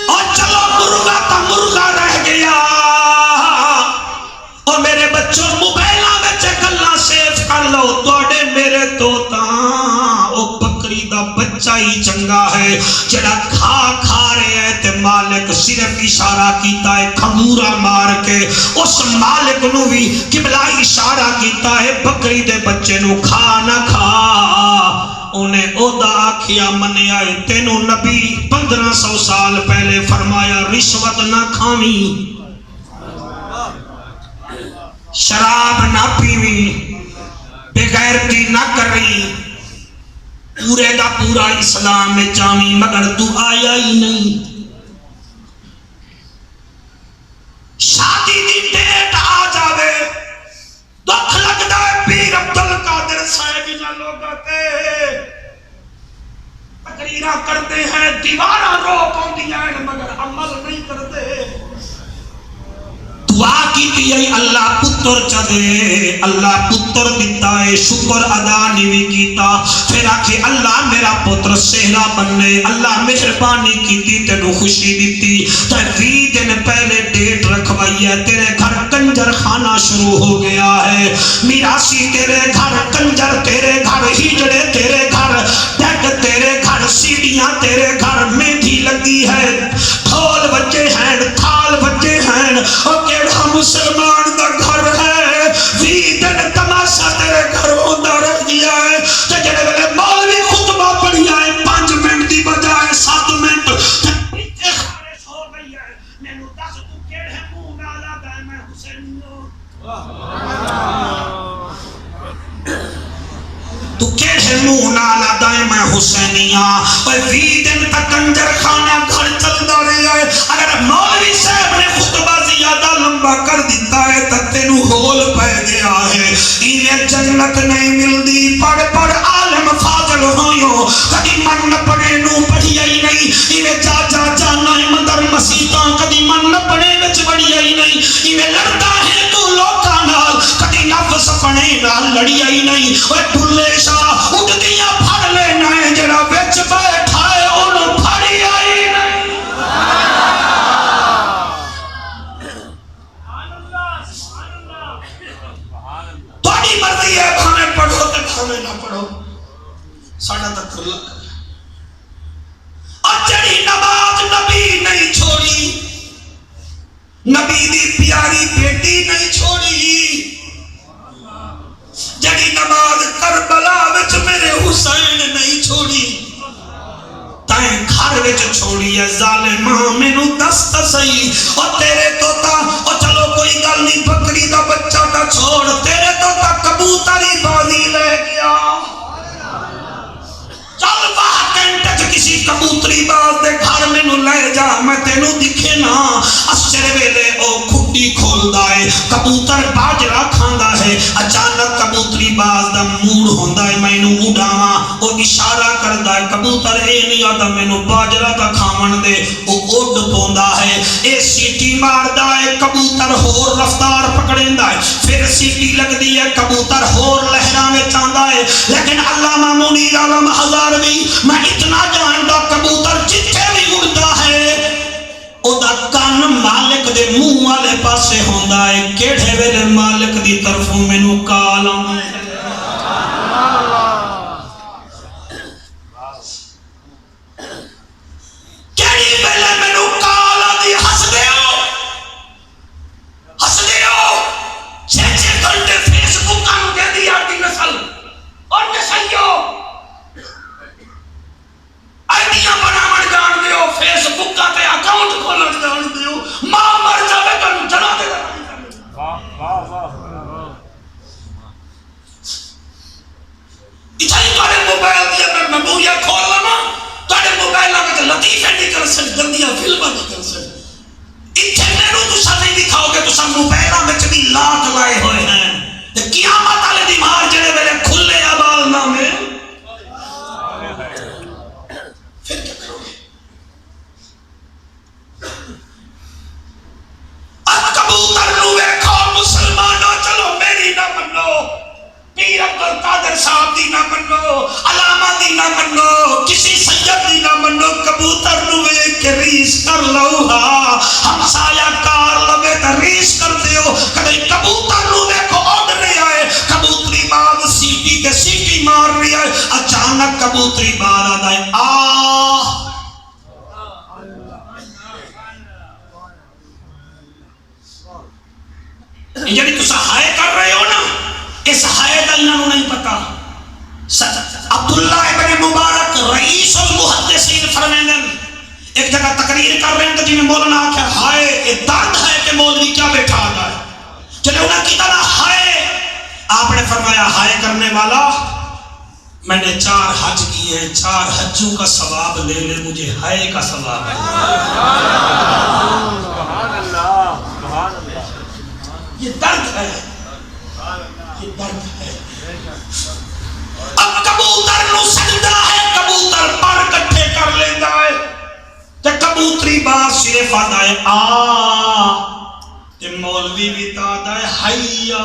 اور چلو مرغا تا مرغا رہ گیا، اور میرے بچوں موبائلہ میں گلاں سیف کر لو، توڑے میرے توتا او بکری دا بچہ ہی چنگا ہے، جڑا کھا رہے ہیں تے مالک صرف اشارہ کیتا ہے کھمورا مار کے، اس مالک نو بھی قبلہ اشارہ کیتا ہے بکری دے بچے نو کھا نہ کھا، انہیں اودا آکھیا منیا ہے، تینوں نبی 1500 سال پہلے فرمایا رشوت نہ کھاویں، شراب نہ پیویں، بغیرتی نہ کریں، پورے دا پورا اسلام میں جاویں، مگر تو آیا ہی نہیں۔ شادی دی ڈیٹ آ جاوے دکھ لگدا ہے، پیر عبدالقادر صاحب جا لوگ آتے تقریرہ کرتے ہیں، دیواراں رو پاؤندیاں ہیں مگر عمل نہیں کرتے۔ دعا کی دی اللہ پتر چدے، اللہ پتر دیتا ہے، شکر ادا نہیں کیتا، پھر آکھے اللہ میرا پتر سہرا بننے، اللہ مہربانی کیتی تینو خوشی دیتی، تے 20 دن پہلے ڈیٹ رکھوائی ہے، تیرے گھر کنجر خانہ شروع ہو گیا ہے، میراسی تیرے گھر کنجر تیرے گھر ہجڑے تیرے گھر ڈیک تیرے گھر سیڑیاں تیرے گھر مہندی لگی ہے، ڈھول بجے ہیں تھال بجے ہیں، اور کیڑا مسلمان دا گھر ہے 20 دن تماشا تیرے گھر ہوندا رہ گیا ہے، تے جڑے ویلے مولوی خطبہ پڑھیا ہے 5 منٹ دی بجائے 7 منٹ تے پیچھے خارش ہو گئی ہے، مینوں دس تو کیڑے منہ نال آدا ہے میں حسین تو کیڑے منہ نال آدا ہے میں حسینیاں، اور 20 دن تک کنجر خانہ گھر چلدا رہیا ہے، اگر مولوی صاحب نے خطبہ زیادہ لمبا کر دیتا ہے تو تینوں ہول پہ گیا ہے، انہیں جنت نہیں ملدی، پڑھ عالم فاضل ہوئیو، کدی من پڑھے نو پڑھیا ہی نہیں، انہیں جا نائے مندر مسیطاں کدی من پڑھے وچ بڑھیا ہی نہیں، انہیں لڑتا ہے تو لوکاں نال کدی نفس پڑھے نال لڑیا ہی نہیں، وہ بھلے شاہ اٹھ دیا پھڑ لینا ہے، جڑا وچ بیٹھا ہے انہوں پھڑیا ہی نہیں۔ تھوڑی مرضی ہے کھانے پڑھو تے کھانے نہ پڑھو، ساڑھا تک اللہ کرے۔ اور جڑی نماز نبی نہیں چھوڑی، نبی دی پیاری بیٹی نہیں چھوڑی، جڑی نماز کربلا وچ میرے حسین نہیں چھوڑی، تائیں گھر وچ چھوڑی ہے ظالماں، مینوں دس تے صحیح، اور تیرے توتا اور چلو کوئی گل نہیں بکری دا بچہ تا چھوڑ، تیرے توتا کبوتری بازی لے گیا، چل واہ کینٹ کسی کبوتری باز دے گھر مینوں لے جا، میں تینوں دکھے نا اسر ویلے او کھٹی کھولدا ہے، کبوتر باجرا کھاندا ہے، اچانک کبوتری باز دا موڈ ہوندا ہے مینوں اڈاواں، او اشارہ کردا ہے، کبوتر اے نہیں آتا مینوں باجرا تا کھاون دے، او اڈ پوندا ہے، اے سیٹی ماردا ہے، کبوتر ہور رفتار پکڑیندا ہے، پھر سیٹی لگدی ہے، کبوتر ہور لہراں وچ آندا ہے، لیکن علامہ منیر عالم ہزاروی میں اتنا جاندا کبوتر جتھے بھی اڑدا ہے او دا کان مالک دے منہ والے پاسے ہوندا ہے، کیڑے ویلے مالک دی طرفوں مینوں کال آوے۔ موبائل میں لطیفے نکل سن گندیاں فلماں نکل سن اتنے میرے تسا نہیں دکھاؤ گے تسا موبائل میں بھی لاکھ لائے ہوئے ہیں تے قیامت والے دی مار جڑے ویلے کھلے ابال نامے پھر کیا کرو گے اب کبوتر نو ویکھو مسلمانوں چلو میری نہ منو پیر عبدالقادر صاحب دی نہ منو علامہ دی نہ منو کسی سید دی نہ منو کبوتر نو ویکھ کے ریس کر لو ہاں ہمسایہ کار لوے تے ریس کر دیو کدی کبوتر نو ویکھو اڑ نہیں آئے کبوتری باز سیٹی تے سیٹی مار رہی ہے اچانک کبوتری باز آتا ہے یعنی تسا ہائے کر رہے ہو نا اس ہائے کا انہوں نہیں پتا عبداللہ ابن مبارک رئیس المحدثین فرمیندن ایک جگہ تقریر کر رہے ہیں تو جنہیں مولانا آکھا ہائے یہ درد ہے کہ مولوی کیا بیٹھا آتا ہے چلے انہیں کی طرح ہائے آپ نے فرمایا ہائے کرنے والا میں نے 4 حج کیے ہیں 4 حجوں کا ثواب لے لے مجھے ہائے کا ثواب ہے یہ درد ہے یہ درد ہے اب کبوتر نو سجدہ ہے کبوتر پر کٹھے کر لیندہ ہے تے کبوتری باز صرف آتا ہے تے مولوی بھی آتا ہے حیا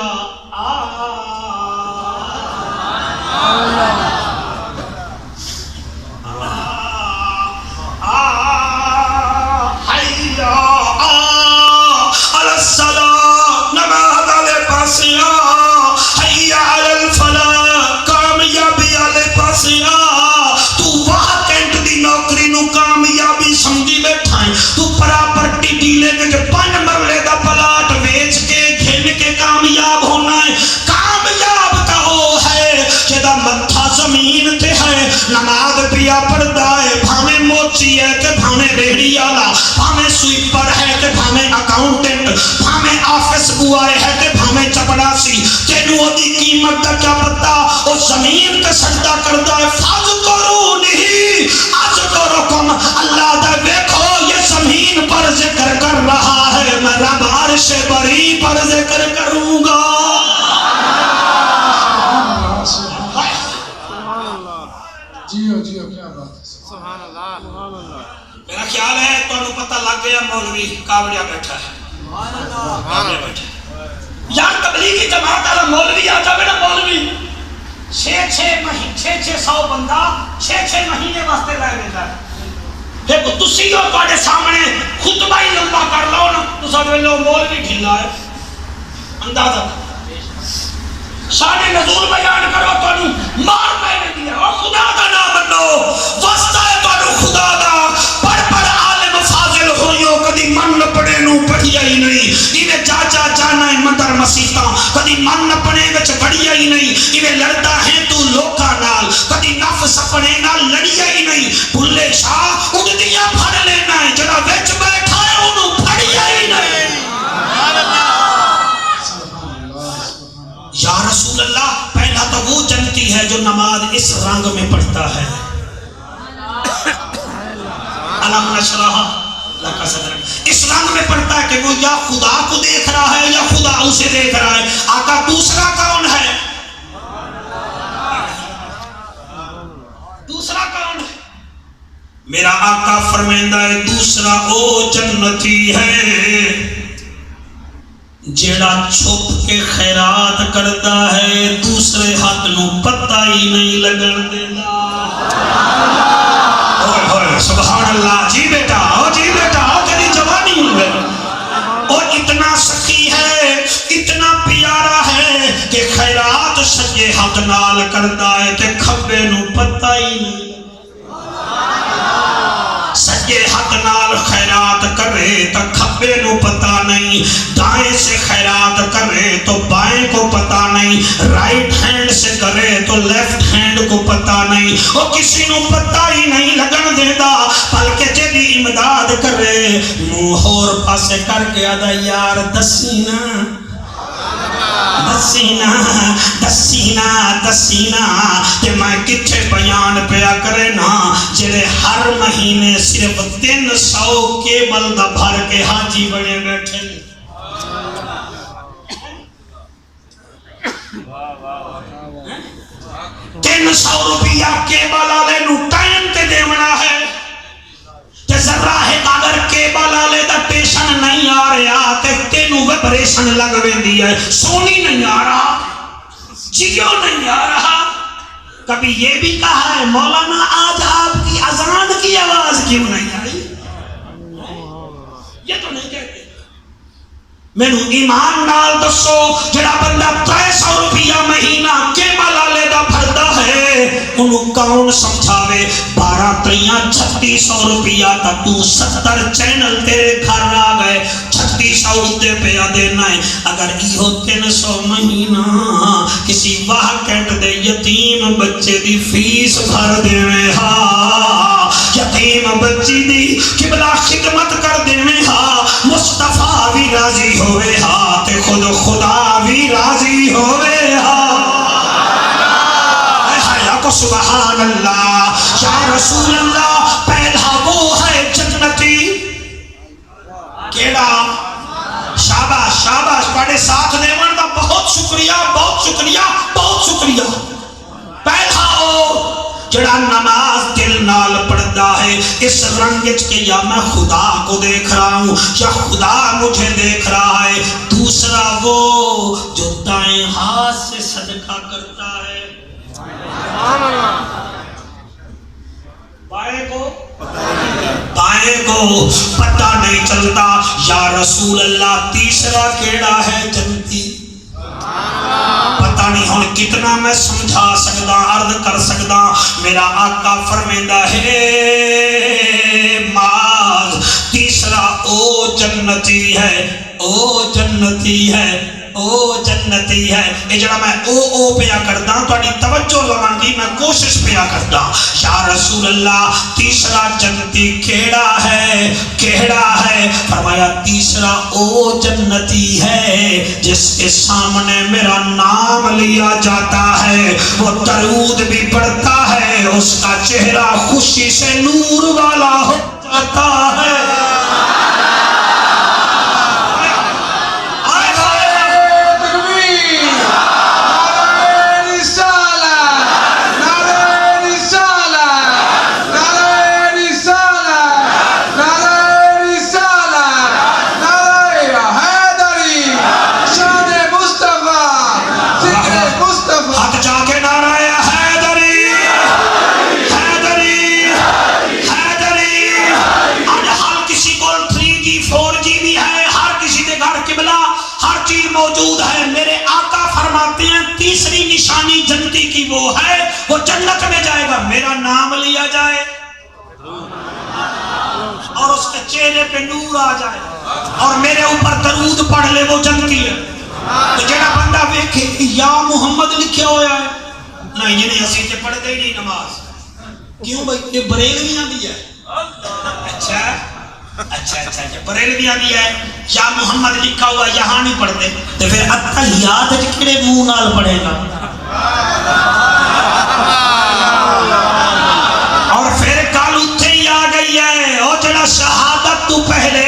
نماز پیا پڑھتا ہے بھاویں موچی ہے کہ بھاویں ریڑی والا بھاویں سویپر ہے کہ بھاویں اکاؤنٹنٹ بھاویں آفس بوائے ہے کہ بھاویں چپڑاسی تینوں دی قیمت کا کیا پتا وہ زمین تے سجدہ کرتا ہے فاذکرونی اذکرکم اللہ دا دیکھو یہ زمین پر ذکر کر رہا ہے میں رب عرش بری پر ذکر کروں گا جیو جیو کیا بات ہے سبحان اللہ میرا خیال ہے تو انہوں پتہ لگ گیا مولوی کاوڑیا بیٹھا ہے کاوڑیا بیٹھا ہے یار تبلیغی جماعت والا مولوی آ جائے نا مولوی 600 بندہ 6 مہینے واسطے رہ لیتا ہے پھر تسی ہو تواڈے سامنے خطبہ ہی لمبا کر لو نا تساں ویلو مولوی ڈھیلا ہے اندازہ شان نزول بیان کرو تو مار پہنے دیا اور خدا کا نام بنو واسطہ ہے تو خدا دا پڑھ عالم فاضل ہوئیو کدی من پڑے نو پڑھیا ہی نہیں ایویں چاچا جانا ہے مندر مسیطہ کدی من پڑے وچ بڑھیا ہی نہیں ایویں لڑتا ہے تو لوکا نال کدی نفس اپنے نال لڑیا ہی نہیں بھلے شاہ اڑدیاں پھڑ لینا ہے جڑا وچ بیٹھا ہے انہوں پھڑیا ہی نہیں یا رسول اللہ پہلا تو وہ جنتی ہے جو نماز اس رنگ میں پڑھتا ہے علم نشرح لک صدرک اس رنگ میں پڑھتا ہے کہ وہ یا خدا کو دیکھ رہا ہے یا خدا اسے دیکھ رہا ہے آقا دوسرا کون ہے دوسرا کون ہے میرا آقا فرمائندہ ہے دوسرا او جنتی ہے جیڑا چھپ کے خیرات کرتا ہے دوسرے ہاتھ نو پتہ ہی نہیں لگن دینا سبحان اللہ جی بیٹا تیری جوانی ہوئے اور اتنا سخی ہے اتنا پیارا ہے کہ خیرات سجے ہاتھ نال کرتا ہے تے کھبے نو پتہ ہی نہیں سجے ہاتھ نال خیرات کرے تو کھبے نو پتہ نہیں دائیں سے خیرات کرے تو بائیں کو پتہ نہیں رائٹ ہینڈ سے کرے تو لیفٹ ہینڈ کو پتہ نہیں وہ کسی نو پتہ ہی نہیں لگن دیتا بلکہ جدی امداد کرے منہ اور پاسے کر کے آدھا یار دسینا کہ میں کتھے بیان پیا کرے نا جڑے ہر مہینے مہینے صرف 300 کیبل دا بھر کے حاجی بنے بیٹھے 300 روپیہ کیبل والے نو ٹائم تے دیونا ہے تے ذرا ہے اگر کیبل والے دا ٹیشن نہیں آ رہا تے تینوں ویبریشن لگ ویندی ہے سونی نہیں آ رہا جیو نہیں آ رہا کبھی یہ بھی کہا ہے مولانا آج آپ کی اذان کی آواز کیوں نہیں آئی یہ تو نہیں کہتے میں نو ایمان نال دسو جڑا بندہ 300 روپیہ مہینہ کیبل والے دا بھردا ہے انہوں کون سمجھاوے 12 تریاں 3600 روپیہ تا تو 70 چینل تیرے گھر آ گئے 3600 اتے پہ دینا ہے اگر ایہو 300 مہینہ کسی واقعت دے یتیم بچے دی فیس بھر دے میں ہاں یتیم بچی دی قبلہ خدمت کر دے میں ہاں مصطفیٰ بھی راضی ہوئے ہاں تے خود خدا بھی راضی ہوئے ہاں سبحان اللہ یا رسول اللہ پہلا وہ ہے جنتی کیڑا شاباش شاباش بڑے ساتھ دیوان دا بہت شکریہ بہت شکریہ بہت شکریہ پہلا وہ جڑا نماز دل نال پڑھتا ہے اس رنگچ کے یا میں خدا کو دیکھ رہا ہوں یا خدا مجھے دیکھ رہا ہے دوسرا وہ جو دائیں ہاتھ سے صدقہ کرتا ہے بائیں کو پتہ نہیں چلتا یا رسول اللہ تیسرا کیڑا ہے جنتی پتہ نہیں ہوں کتنا میں سمجھا سکتا عرض کر سکتا میرا آقا فرمیندہ ہے ماز تیسرا او جنتی ہے او جنتی ہے او جنتی ہے یہ جڑا میں او پیا کرتا ہوں توڑی توجہ لگان دی میں کوشش پیا کرتا یا رسول اللہ تیسرا جنتی کیڑا ہے فرمایا تیسرا او جنتی ہے جس کے سامنے میرا نام لیا جاتا ہے وہ درود بھی پڑھتا ہے اس کا چہرہ خوشی سے نور والا ہو جاتا ہے موجود ہے میرے آقا فرماتے ہیں تیسری نشانی جنتی کی وہ ہے وہ جنت میں جائے گا میرا نام لیا جائے اور اس کے چہرے پہ نور آ جائے اور میرے اوپر درود پڑھ لے وہ جنتی ہے تو جڑا بندہ ویکھے یا محمد لکھے ہویا ہے نہیں یہ نہیں ہسی تے پڑھتے ہی نہیں نماز کیوں بھائی یہ بریلویاں بھی ہے اچھا بریلویاں بھی ہے یا محمد لکھا ہوا یہاں نہیں پڑھتے تو پھر اتحیات کڑے منہ نال پڑھے گا اور پھر کل اتھے ہی آ گئی ہے او جڑا شہادت تو پہلے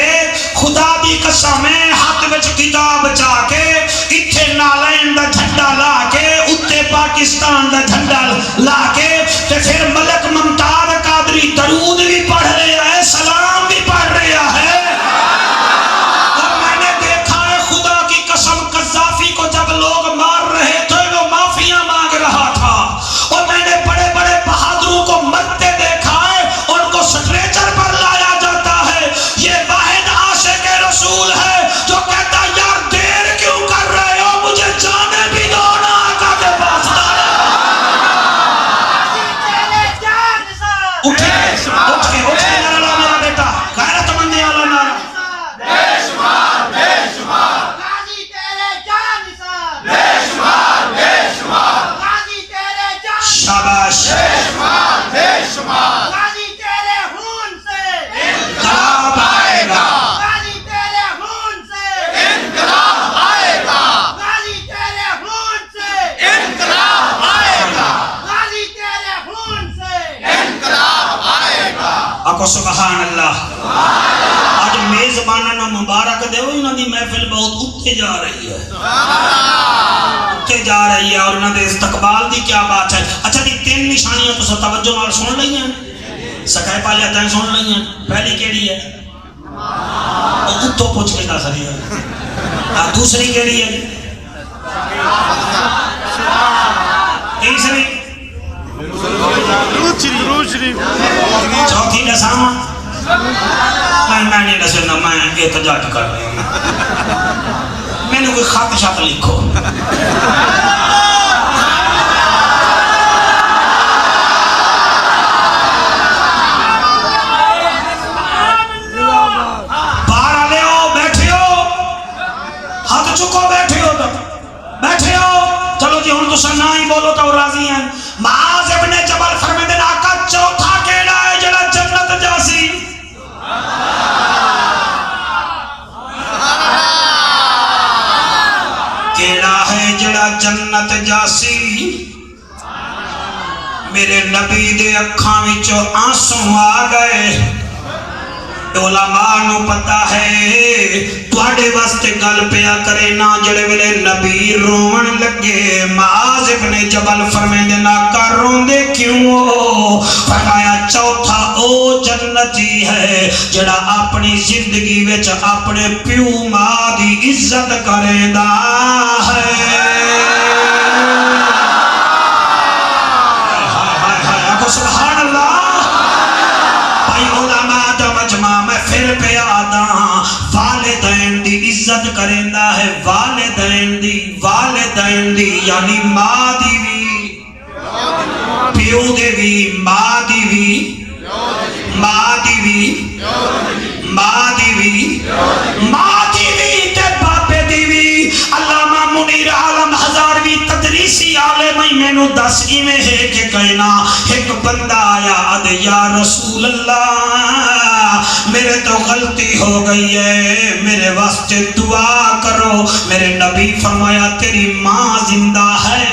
خدا دی قسم ہاتھ وچ کتاب چا کے اتھے نالین دا جھنڈا لا کے اتھے پاکستان دا جھنڈا لا کے تے پھر ملک ممتاز قادری درود بھی پڑھ رہا ہے سلام بھی پڑھ رہا ہے اور میں نے دیکھا ہے خدا کی قسم قذافی کو جب لوگ مار رہے تھے وہ معافیاں مانگ رہا تھا اور میں نے بڑے بڑے بہادروں کو مرتے دیکھا ہے ان کو سٹریچر پر لایا جاتا ہے یہ واحد عاشق رسول ہے جو کہتا یار آکو سبحان اللہ. آج میزبانوں نے مبارک دے انہوں دی محفل بہت اٹھے جا رہی ہے، اٹھے جا رہی ہے، اور انہوں نے استقبال دی کیا بات ہے. اچھا دی 3 نشانیاں تو توجہ نال سن لئی ہیں، سکھائے پالیا تین سن لئی ہیں. پہلی کیڑی ہے؟ اتو پوچھ کے دس رہی ہے. دوسری کیڑی ہے؟ تیسری؟ چوتھی دساں؟ میں نہیں دسنا، میں احتجاج کر رہی ہوں. میں نے کوئی خط شط لکھو. باہر آ لے ہو، بیٹھے ہو، ہاتھ چکو، بیٹھے ہو تو بیٹھے ہو. چلو جی ہوں تو نہ ہی بولو تو راضی ہیں. معاذ ابن جبل فرمیندے نے آقا چوتھا کیڑا ہے جڑا جنت جاسی؟ کیڑا ہے جڑا جنت جاسی؟ میرے نبی دے اکھاں وچوں آنسو آ گئے. علماء نو پتا ہے تواڈے واسطے گل پیا کرے نا جڑے ویلے نبی رون لگے. معاذ ابن جبل فرمیندے نا کر روندے کیوں؟ فرمایا چوتھا او جنتی ہے جڑا اپنی زندگی وچ اپنے پیو ماں دی عزت کریندا ہے. سبحان اللہ. بھائی علماء دا مجمع میں پھر پہ آدھا والدین دی عزت کریندا ہے. والدین دی یعنی ماں دی بھی، پیو دے بھی، ماں دی بھی، ماں دی بھی، ماں دی بھی، ماں دی بھی تے باپے دی بھی. علامہ منیر عالم ہزاروی تدریسی عالم میں نو دس میں ہے کہ کہنا ایک بندہ آیا ادھے یا رسول اللہ میرے تو غلطی ہو گئی ہے، میرے واسطے دعا کرو. میرے نبی فرمایا تیری ماں زندہ ہے،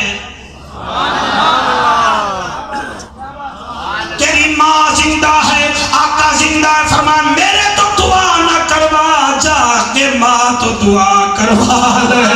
تیری ماں زندہ ہے. آقا زندہ ہے. فرمایا میرے تو دعا نہ کروا، جا کے ماں تو دعا کروا لے.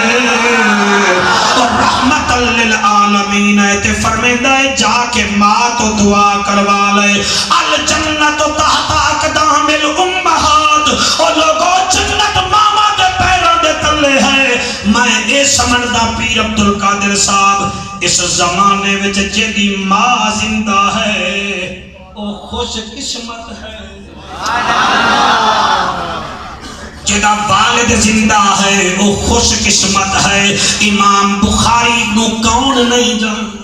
اور رحمت للعالمین ہے تے فرمیندہ ہے جا کے ماں تو دعا کروا لے. الجنت تحت اقدام الامہات. اور لوگوں جنت ماما دے پیروں دے تلے ہے. میں اے سمجھدا پیر عبدالقادر صاحب اس زمانے وچ جیدی ماں زندہ ہے او خوش قسمت ہے. جدا والد زندہ ہے وہ خوش قسمت ہے. امام بخاری نو کون نہیں جانتا؟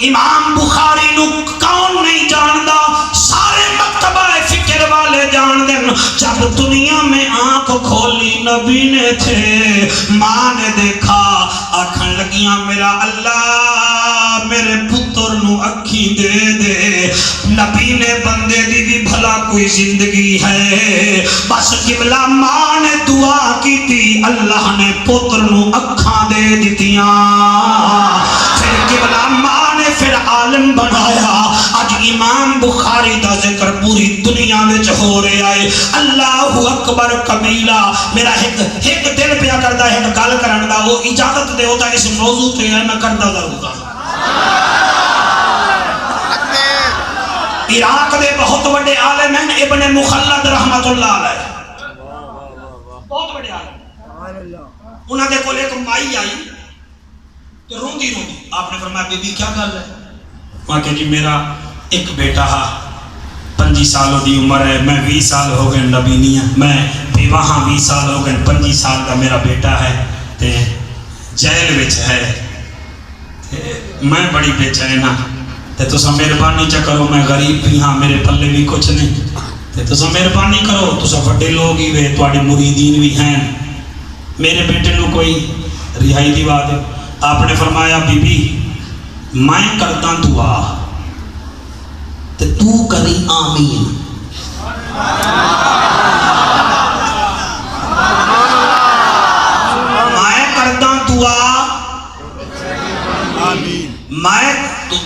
امام بخاری نو کون نہیں جانتا؟ سارے مکتبہ فکر والے جان دیں. جب دنیا میں آنکھ کھولی نبی نے تھے، ماں نے دیکھا، آنکھیں لگیاں میرا اللہ میرے پتر نو اکھی دے دے. نبی نے بندے دی بھی بھلا کوئی زندگی ہے. بس قبلہ ماں نے دعا کی تھی، اللہ نے پتر نو اکھاں دے دیتیاں. پھر قبلہ ماں نے پھر عالم بنایا. آج امام بخاری دا ذکر پوری دنیا میں ہو رہا ہے. اللہ اکبر کبیرہ. میرا ایک دل پیا کرتا ہے ایک گل کرن دا، وہ اجازت دے ہوتا ہے اس موضوع پہ ہے میں کرتا ضرور ہوں. عراق دے بہت بڑے عالم ہیں ابن مخلد رحمت اللہ علیہ، بہت بڑے عالم. انہوں نے کول ایک مائی آئی تو روندی روندی. آپ نے فرمایا بی بی کیا گل ہے؟ وہاں کہ جی میرا ایک بیٹا 25 سالوں دی عمر ہے، میں 20 سال ہو گئے نبی نہیں ہوں، میں بیواہاں 20 سال ہو گئے، 25 سال کا میرا بیٹا ہے تے جیل وچ ہے. میں بڑی بے چین ہاں تے تساں مہربانی چا کرو، میں غریب بھی ہاں، میرے پلے بھی کچھ نہیں تے تساں مہربانی کرو، تساں وڈے لوگ ہی وے، تواڈے مریدین بھی ہیں، میرے بیٹے نو کوئی رہائی دیوا دے. آپ نے فرمایا بی بی میں کرتا دعا تے تو کری آمین. میں کرتا دعا، میں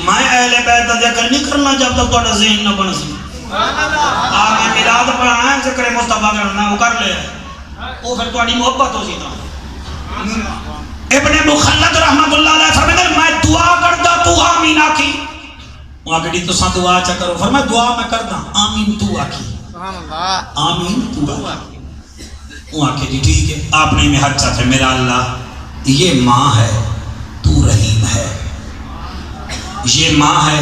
میں اہل بیت کا ذکر نہیں کرنا جب تک تھوڑا ذہن نہ بن سی آپ نے میلاد پڑھانا ہے ذکر مصطفیٰ کرنا وہ کر لیا وہ پھر تھوڑی محبت ہو سی تھا ابن مخلد رحمت اللہ علیہ فرمائے میں دعا کرتا تو آمین آکی وہاں کہتی تو ساں دعا چا کرو فرمائے دعا میں کرتا آمین تو آکی آمین تو آکی وہاں کہتی ٹھیک ہے آپ نے میں حد چاہتے میرا اللہ یہ ماں ہے تو رحیم ہے یہ ماں ہے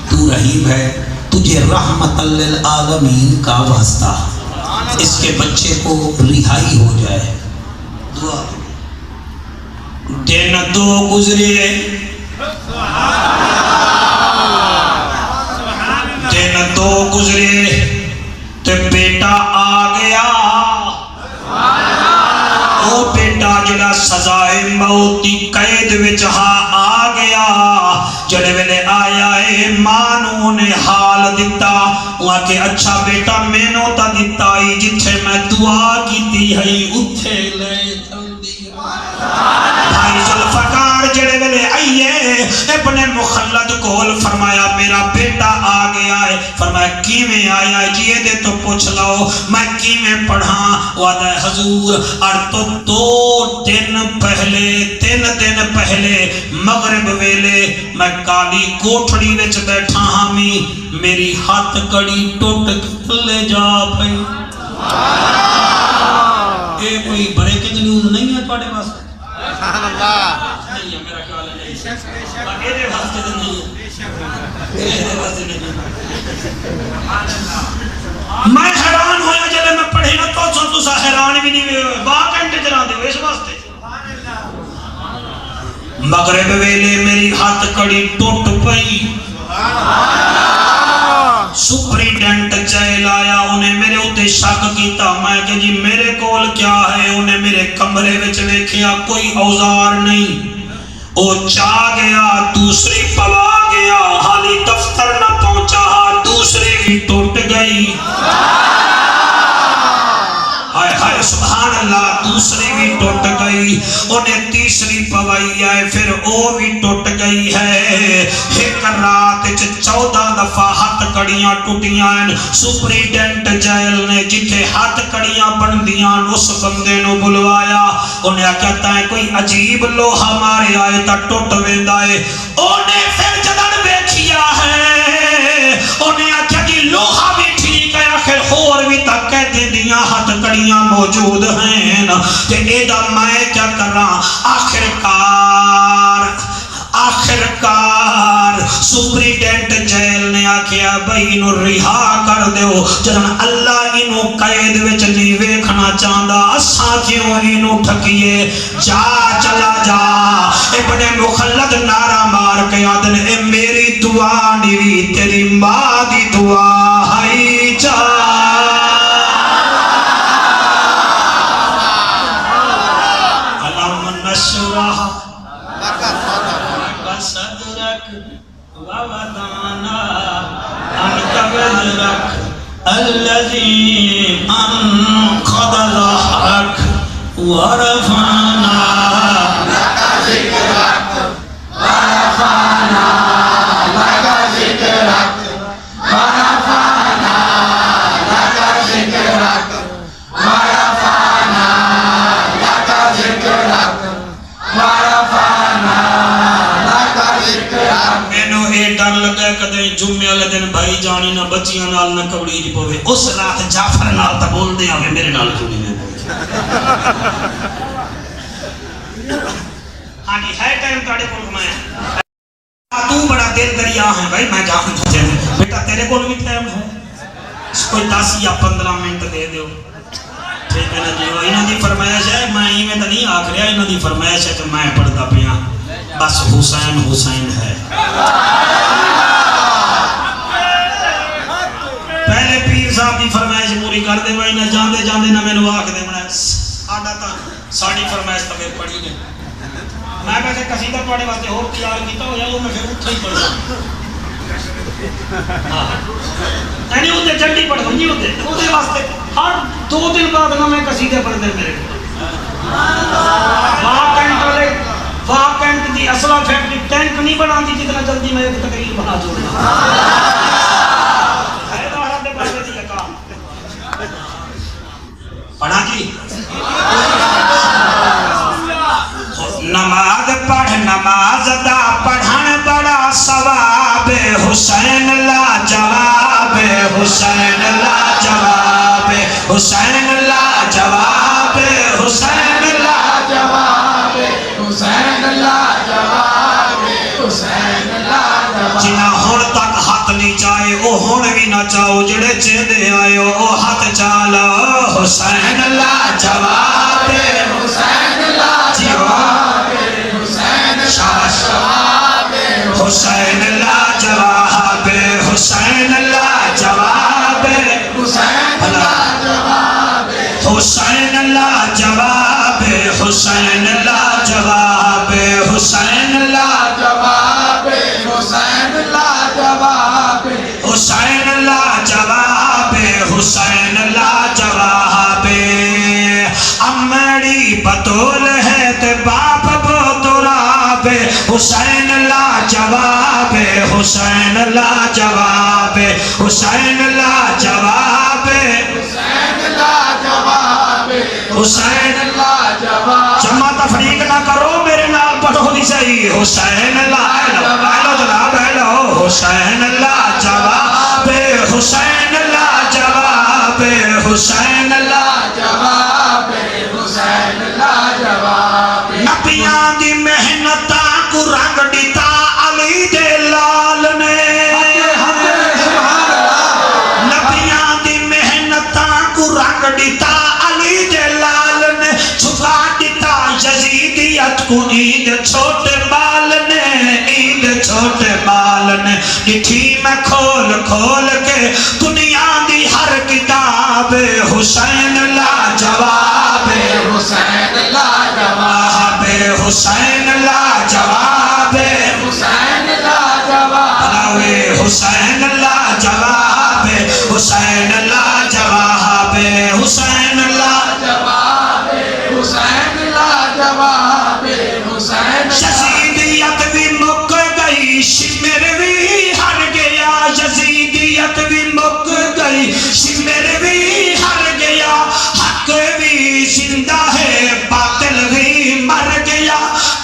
تو رحیم ہے تجھے رحمت للعالمین کا واسطہ اس کے بچے کو رہائی ہو جائے دعا دن دو گزرے دن دو گزرے تے بیٹا آ گیا وہ بیٹا جڑا سزائے موت دی قید وچ آ گیا جڑے ویلے آیا ہے ماں نو نے حال دتا وہاں کہ اچھا بیٹا مینوں تا دتا ہی جتھے میں دعا کیتی ہے اتھے لے چلدی بھائی ذوالفقار جڑے ویلے آئیے ابن مخلد کول فرمایا میرا بیٹا آ گیا ہے فرمایا کیویں آیا ہے جی دے تو پوچھ لو میں کیویں پڑھاں وعدہ حضور اور تو دو دن پہلے مغرب ویلے میں کالی کوٹھڑی وچ بیٹھا ہامی میری ہاتھ کڑی ٹوٹ لے جا بھائی اے کوئی بریکنگ نیوز نہیں ہے تواڈے پاس سبحان اللہ نہیں ہے میرا خیال ہے میرے واسطے تو نہیں ہے میرے واسطے نہیں میں حیران ہویا جب میں پڑھے نا تو تسا حیران بھی نہیں با گھنٹے چلا دے اس واسطے مغرب ویلے میری ہاتھ کڑی ٹوٹ پئی سپریڈنٹ جیل آیا انہیں میرے اتے شک کیتا میں کہ جی میرے کول کیا ہے انہیں میرے کمرے وچ ویکھیا کوئی اوزار نہیں او چاہ گیا دوسری پوا گیا حالی دفتر نہ پہنچا دوسری بھی ٹوٹ گئی ہائے ہائے سبحان اللہ دوسری بھی ٹوٹ گئی انہیں تیسری پوائی آئے پھر او بھی ٹوٹ گئی ہے ایک رات 14 دفعہ ہاتھ کڑیاں ٹوٹیاں سپریڈنٹ جیل نے جتھے ہاتھ کڑیاں بندیاں اس بندے نو بلوایا انہیں کہتا ہے کوئی عجیب لوہا مارے آئے تا ٹوٹ ویندا ہے انہیں پھر جدن بیٹھیا ہے انہیں آکھیا کہ لوہا بھی ٹھیک ہے آخر اور بھی تک کہتے دیاں ہاتھ کڑیاں موجود ہیں کہ ایدہ میں کیا کر رہا آخرکار سپریڈنٹ جیل نے آکھیا بھئی انہوں رہا کر دیو جدن اللہ انہوں قید وچ نہیں ویکھنا چاہندا اساں کیوں انہوں ٹھکیے جا چلا جا ابن مخلد نعرہ مار کے آدن اے میری دعا نیوی تیری ماں دی دعا ہائی جا علم نشرح صدرك ووضعنا عنك وزرك الذي أنقض ظهرك ورفعنا لك ذكرك ورفعنا لك ذكرك ورفعنا لك ذكرك ورفعنا لك ذكرك ورفعنا مینوں اے ڈر لگا کدے جمعے والے دن بھائی جانی نہ بچیاں نال نہ کبڑی دی پوے اس رات جعفر نال تا بول دے آوے میرے نال کیوں نہیں ہاں جی ہے ٹائم تاڑے کول میں تو بڑا دل دریا ہے بھائی میں جانتا ہوں بیٹا تیرے کول بھی ٹائم ہے کوئی 10 یا 15 منٹ دے دیو ٹھیک ہے نا جی انہاں دی فرمائش ہے میں ایویں تے نہیں آکھ رہا انہاں دی فرمائش ہے کہ میں پڑھدا پیاں بس حسین حسین ہے پہلے پیر صاحب دی فرمائش پوری کر دے بھائی نہ جاندے جاندے نہ مینوں آکھ دے بنا ساڈا تا ساڈی فرمائش تے پھر پڑھی نے میں ویسے قصیدہ تواڈے واسطے ہور تیار کیتا ہویا او میں پھر اٹھے ہی پڑھدا یعنی اُتے جلدی پڑھ دوں نہیں ہوتے اُتے واسطے ہر 2 دن بعد نہ میں قصیدے پڑھ دے میرے واکنٹ دی اسلحہ فیکٹری ٹینک نہیں بنا دی جتنا جلدی میں ایک تقریر بنا چھوڑنا پڑھا کی نماز پڑھ نماز دا پڑھن بڑا ثواب حسین لا جواب حسین لا جواب حسین لا جواب حسین لا جواب حسین لا جواب حسین لا جواب جنہ ہون تک ہاتھ نہیں چاہے وہ ہون بھی نہ چاہو جڑے چیندے آئے وہ ہاتھ چالا حسین لا جواب حسین لا جواب حسین شاباش جواب حسین لا جواب حسین لا جواب حسین لا جواب حسین لا جواب حسین لا جواب حسین لا جواب حسین لا جواب حسین لا جواب حسین لا جواب امڑی بطول ہے تے باپ بطراب حسین لا جواب حسین لا جواب حسین لا جواب حسین لا جواب حسین لا جواب جمع تفریق نہ کرو میرے نال پڑھو دی صحیح حسین لا بہلو جناب بہلو حسین لا جواب حسین لا جواب حسین لا جواب حسین لا جواب نبیاں دی محنتاں کو رنگ دیتا علی دے لال نے نبیاں دی محنتاں کو رنگ دیتا علی دے لال نے چھپا دیتا یزیدیت کو عید چھوٹے بال نے عید چھوٹے بال نے لکھی میں کھول کھول کے دنیا دی ہر کتاب حسین لا جواب حسین لا جواب جواب حسین لا جواب حسین لا جواب حسین لا جواب حسین لا جواب حسین لا جواب حسین لا جواب حسین یزیدیت بھی مک گئی شمر بھی ہر گیا یزیدیت بھی مک گئی شمر بھی ہر گیا حق بھی زندہ ہے باطل بھی مر گیا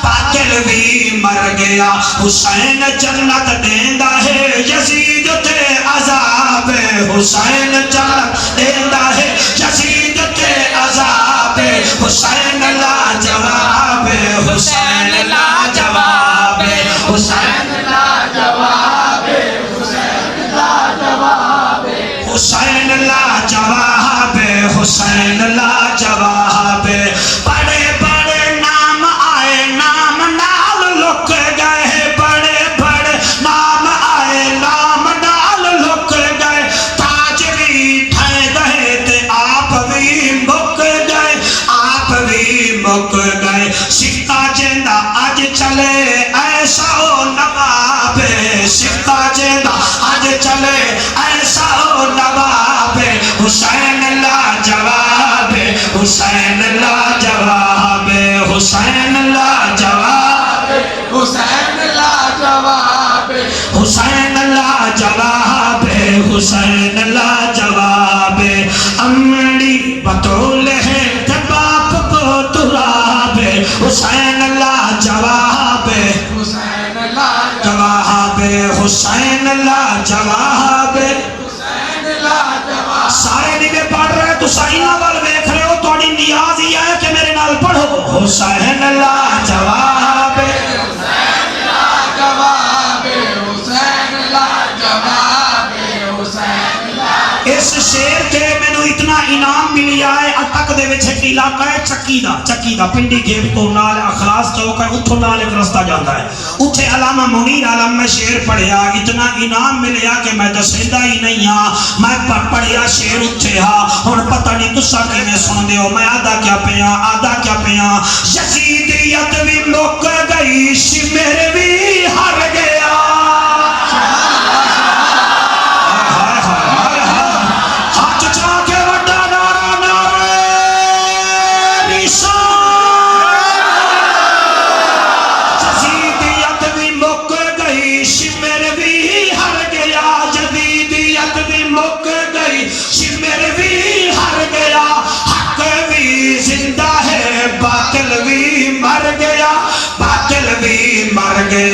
باطل بھی مر گیا حسین جنت دیندا ہے یزید تے عذاب حسین جنت دیندا ہے یزید تے عذاب حسین لا جواب حسین لا جواب حسین لا جواب حسین لا جواب حسین لا جواب حسین لا جواب بڑے بڑے نام آئے نام نال لک گئے بڑے بڑے نام آئے نام نال لک گئے تاج بھی ٹھہ گئے تے آپ بھی مک گئے آپ بھی مک گئے سکہ جیندہ اج چلے ایسا ہو نواب سکہ جیندہ اج چلے ایسا ہو نواب حسین لا جواب حسین لا جواب حسین لا جواب حسین لا جواب حسین لا جواب حسین لا جواب امڑی بطول ہے تے باپ کو تراب حسین لا جواب حسین لا جواب حسین لا جواب حسین لا جواب سارے نیوے پڑھ رہے تو سائنہ وال ویکھ رہے ہو تھوڑی نیاز ہی ہے کہ میرے نال پڑھو حسین لا جواب حسین لا جواب حسین لا جواب حسین لا اس شیر کے مینوں اتنا انعام ملیا ہے اتک دے وچ ایک علاقہ ہے چکی دا پنڈی گیٹ تو نال اخلاص چوک ہے اتھوں نال ایک رستہ جاتا ہے اتھے علامہ منیر عالم میں شیر پڑھیا اتنا انعام ملیا کہ میں دسیندا ہی نہیں ہاں میں پڑھیا شیر اتھے ہاں ہن پتہ نہیں تساں کیویں سندے ہو میں آدھا کیا پیاں یزیدیت بھی مک گئی شمر بھی ہر گیا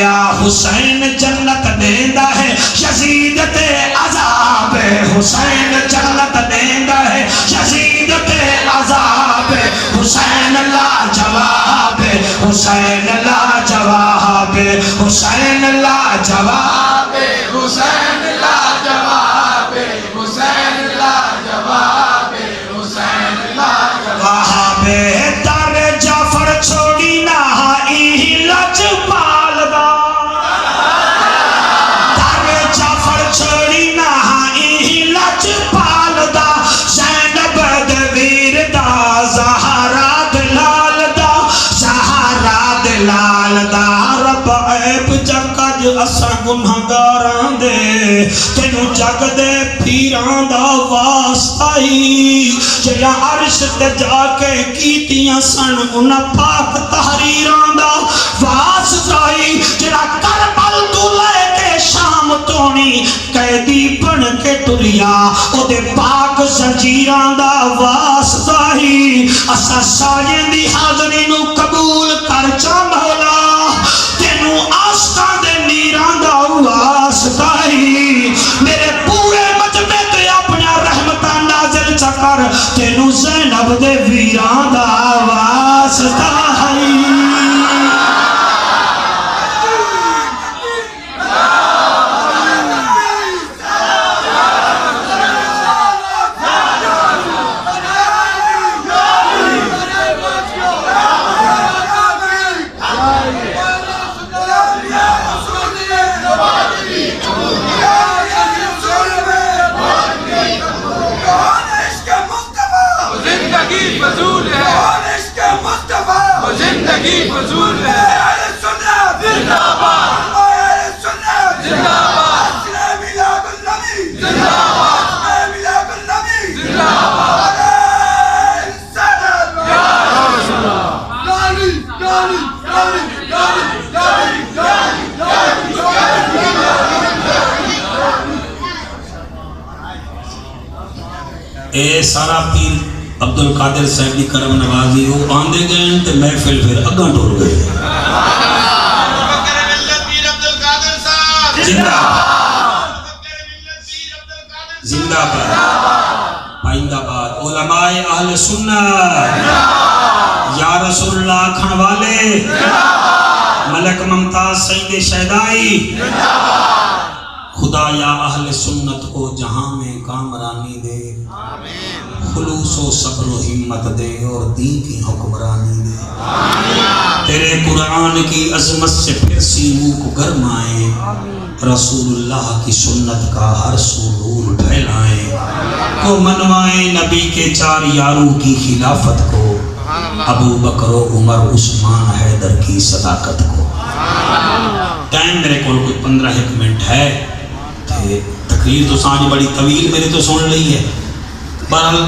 دیا حسین جنت دیندا ہے یزید تے عذاب حسین جنت دیندا ہے یزید تے عذاب حسین لا جواب حسین لا جواب حسین لا جواب حسین لا جواب حسین لا جواب حسین لا جواب وہاں بے در جعفر چھوڑی نہ ہی لج پالدا در جعفر چھوڑی نہ ہی لج پالدا زینب دویر دا زہرا دلال دا زہرا دلال دا رب عیب جکج اسا گنہگاراں دے تینوں جگ دے پیراں دا واسطائی جڑا عرش تے جا کے کیتیاں سن انہاں پاک تحریراں دا واسطائی جڑا کربل تو لے کے شام تونی قیدی بن کے ٹریا او دے پاک زنجیراں دا واسطائی اسا ساجیں دی حاضری نو قبول کر جا مولا تینوں عاشقاں دے نیراں دا واسطائی میرے پورے مجمع تے اپنا رحمتاں نازل چکر تینوں زینب دے ویراں دا واسطائی زندگی فضول ہے اہل سنت زندہ باد اہل سنت زندہ باد میلاد النبی زندہ باد میلاد النبی زندہ باد یا رسول اللہ لالی لالی لالی لالی لالی اے سارا پیر عبد القادر صاحب دی کرم نوازی ہو آندے گئے تے محفل پھر اگاں ٹر گئے فکر ملت پیر عبد القادر صاحب زندہ فکر ملت پیر عبد القادر زندہ باد پائندہ باد علماء اہل سنت یا رسول اللہ کھن والے ملک ممتاز سید شہدائی خدا یا اہل سنت کو جہاں میں کامرانی دے خلوص و صبر و ہمت دے اور دین کی حکمرانی دے تیرے قرآن کی عظمت سے پھر سینوں کو گرمائیں رسول اللہ کی سنت کا ہر سو نور پھیلائیں کو منوائیں نبی کے چار یاروں کی خلافت کو ابو بکر و عمر عثمان حیدر کی صداقت کو ٹائم میرے کو کوئی 15 منٹ ہے تقریر تو سانج بڑی طویل میرے تو سن لئی ہے بہرحال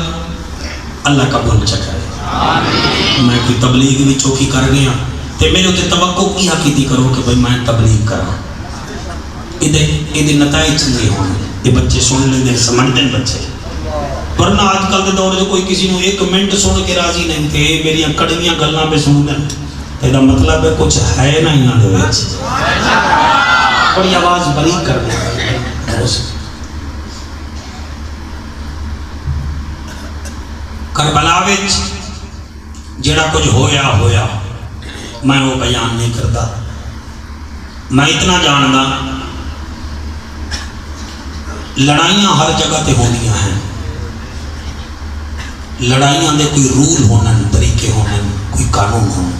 اللہ قبول چکے میں کوئی تبلیغ بھی چوکی کر گیا تے میرے تے توقع کی حقیقی کرو کہ بھئی میں تبلیغ کرا یہ نتائج چنگے ہونے یہ بچے سن لیں دے سمجھ دیں بچے ورنہ آج کل دے دور جو کوئی کسی نو 1 منٹ سن کے راضی نہیں تھے میری کڑویاں گلاں پہ سن دیں یہ مطلب ہے کچھ ہے نا یہاں دے وچ بڑی آواز بریک کر دیں کربلا وچ جڑا کچھ ہویا میں وہ بیان نہیں کرتا میں اتنا جاندا لڑائیاں ہر جگہ تے ہوندیاں ہیں لڑائیاں دے کوئی رول ہونن طریقے ہونن کوئی قانون ہونن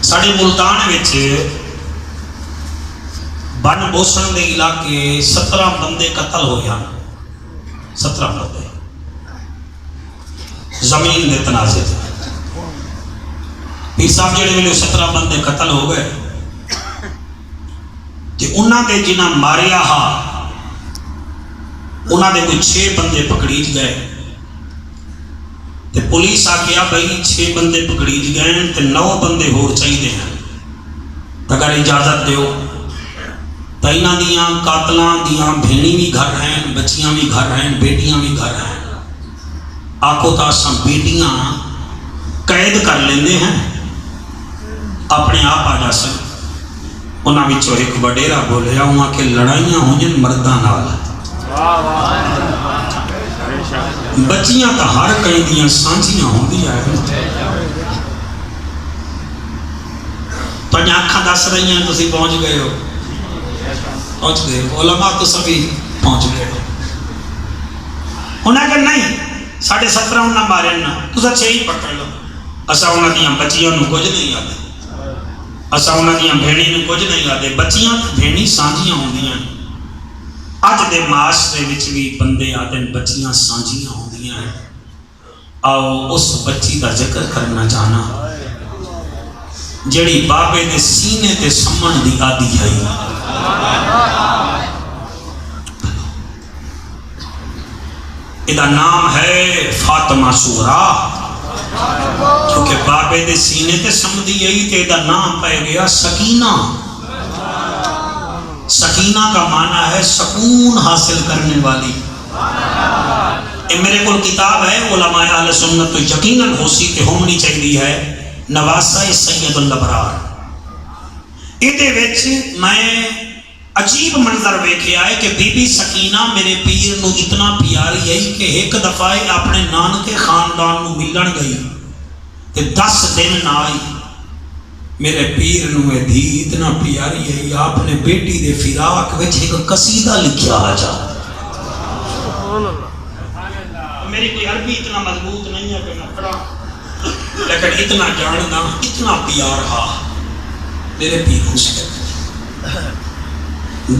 ساڑے ملتان وچ بن بوسن دے علاقے 17 بندے قتل ہو جان 17 بندے زمین دے تنازع تھے پیر صاحب جڑے ویلے 17 بندے قتل ہو گئے تے انہاں دے جنہاں ماریا ہا انہاں دے کوئی 6 بندے پکڑیج گئے تے پولیس آکیا بھئی 6 بندے پکڑیج گئے تے 9 بندے ہور چاہیے ہیں اگر اجازت دیو تو انہاں دیاں قاتلاں دیاں بھینی بھی گھر ہیں بچیاں بھی گھر ہیں بیٹیاں بھی گھر ہیں آکو تا سا بیٹیاں قید کر لیندے ہیں اپنے آپ آ جا سن. انہاں وچوں ایک وڈیرا بولیا وہاں کہ لڑائیاں ہوئیں مرداں نال، بچیاں تو ہر کئی دیاں سانجیاں ہوندیاں ہیں. پنج آنکھاں دس رہی ہیں تسی پہنچ گئے ہو، پہنچ گئے ہو، علماء تو سبھی پہنچ گئے ہو. انہاں کہ نہیں ساڑھے 17 انہاں مارے نہ تسا 6 ہی پکڑ لو. اسا انہاں دیاں بچیاں نو کچھ نہیں آتے، اسا انہاں دیاں بھیڑی نو کچھ نہیں آتے. بچیاں بھیڑی سانجیاں ہوندیاں. اج دے معاشرے وچ بھی بندے آتے بچیاں سانجیاں ہوندیاں ہیں. آؤ اس بچی دا ذکر کرنا چاہنا جڑی بابے دے سینے تے سمن دی آدی ہے. ادھا نام ہے فاطمہ سورا، کیونکہ بابے دے سینے تے سمدی یہی تے ادھا نام پہ گیا سکینہ. سکینہ کا معنی ہے سکون حاصل کرنے والی. میرے کول کتاب ہے علماء اہل سنت تو یقیناً ہو سی کہ ہونی چاہیے ہے، نواسہ سید الابرار. ادھے وچ میں عجیب منظر ویکھیا ہے کہ بی بی سکینہ میرے پیر نو اتنا پیاری ہے کہ ایک دفعہ اپنے نانکے خاندان نو ملن گئی کہ 10 دن نہ آئی. میرے پیر نو دھی اتنا پیاری ہے آپ نے بیٹی دے فراق وچ ایک قصیدہ لکھیا آ جا. میری کوئی عربی اتنا مضبوط نہیں ہے کہ میں پڑھا، لیکن اتنا جاننا اتنا پیار ہا میرے پیروں سے.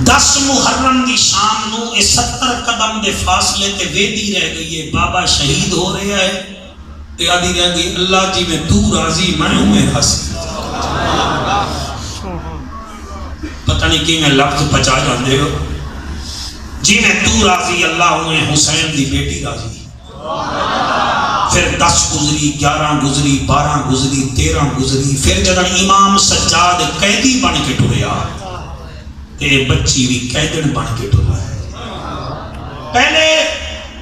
10 محرم دی شام نو 70 قدم دے فاصلے تے ویدی رہ گئی ہے. بابا شہید ہو رہا ہے تے آدھی رہ گئی اللہ جی میں تو راضی میں ہوں میں راضی. پتہ نہیں کہ میں لفظ پچا جاندے ہو جی میں تو راضی اللہ ہوں حسین دی بیٹی راضی. پھر 10 گزری 11 گزری 12 گزری 13 گزری. پھر جب امام سجاد قیدی بن کے ٹریا تے بچی بھی قیدن بن کے ٹریا. پہلے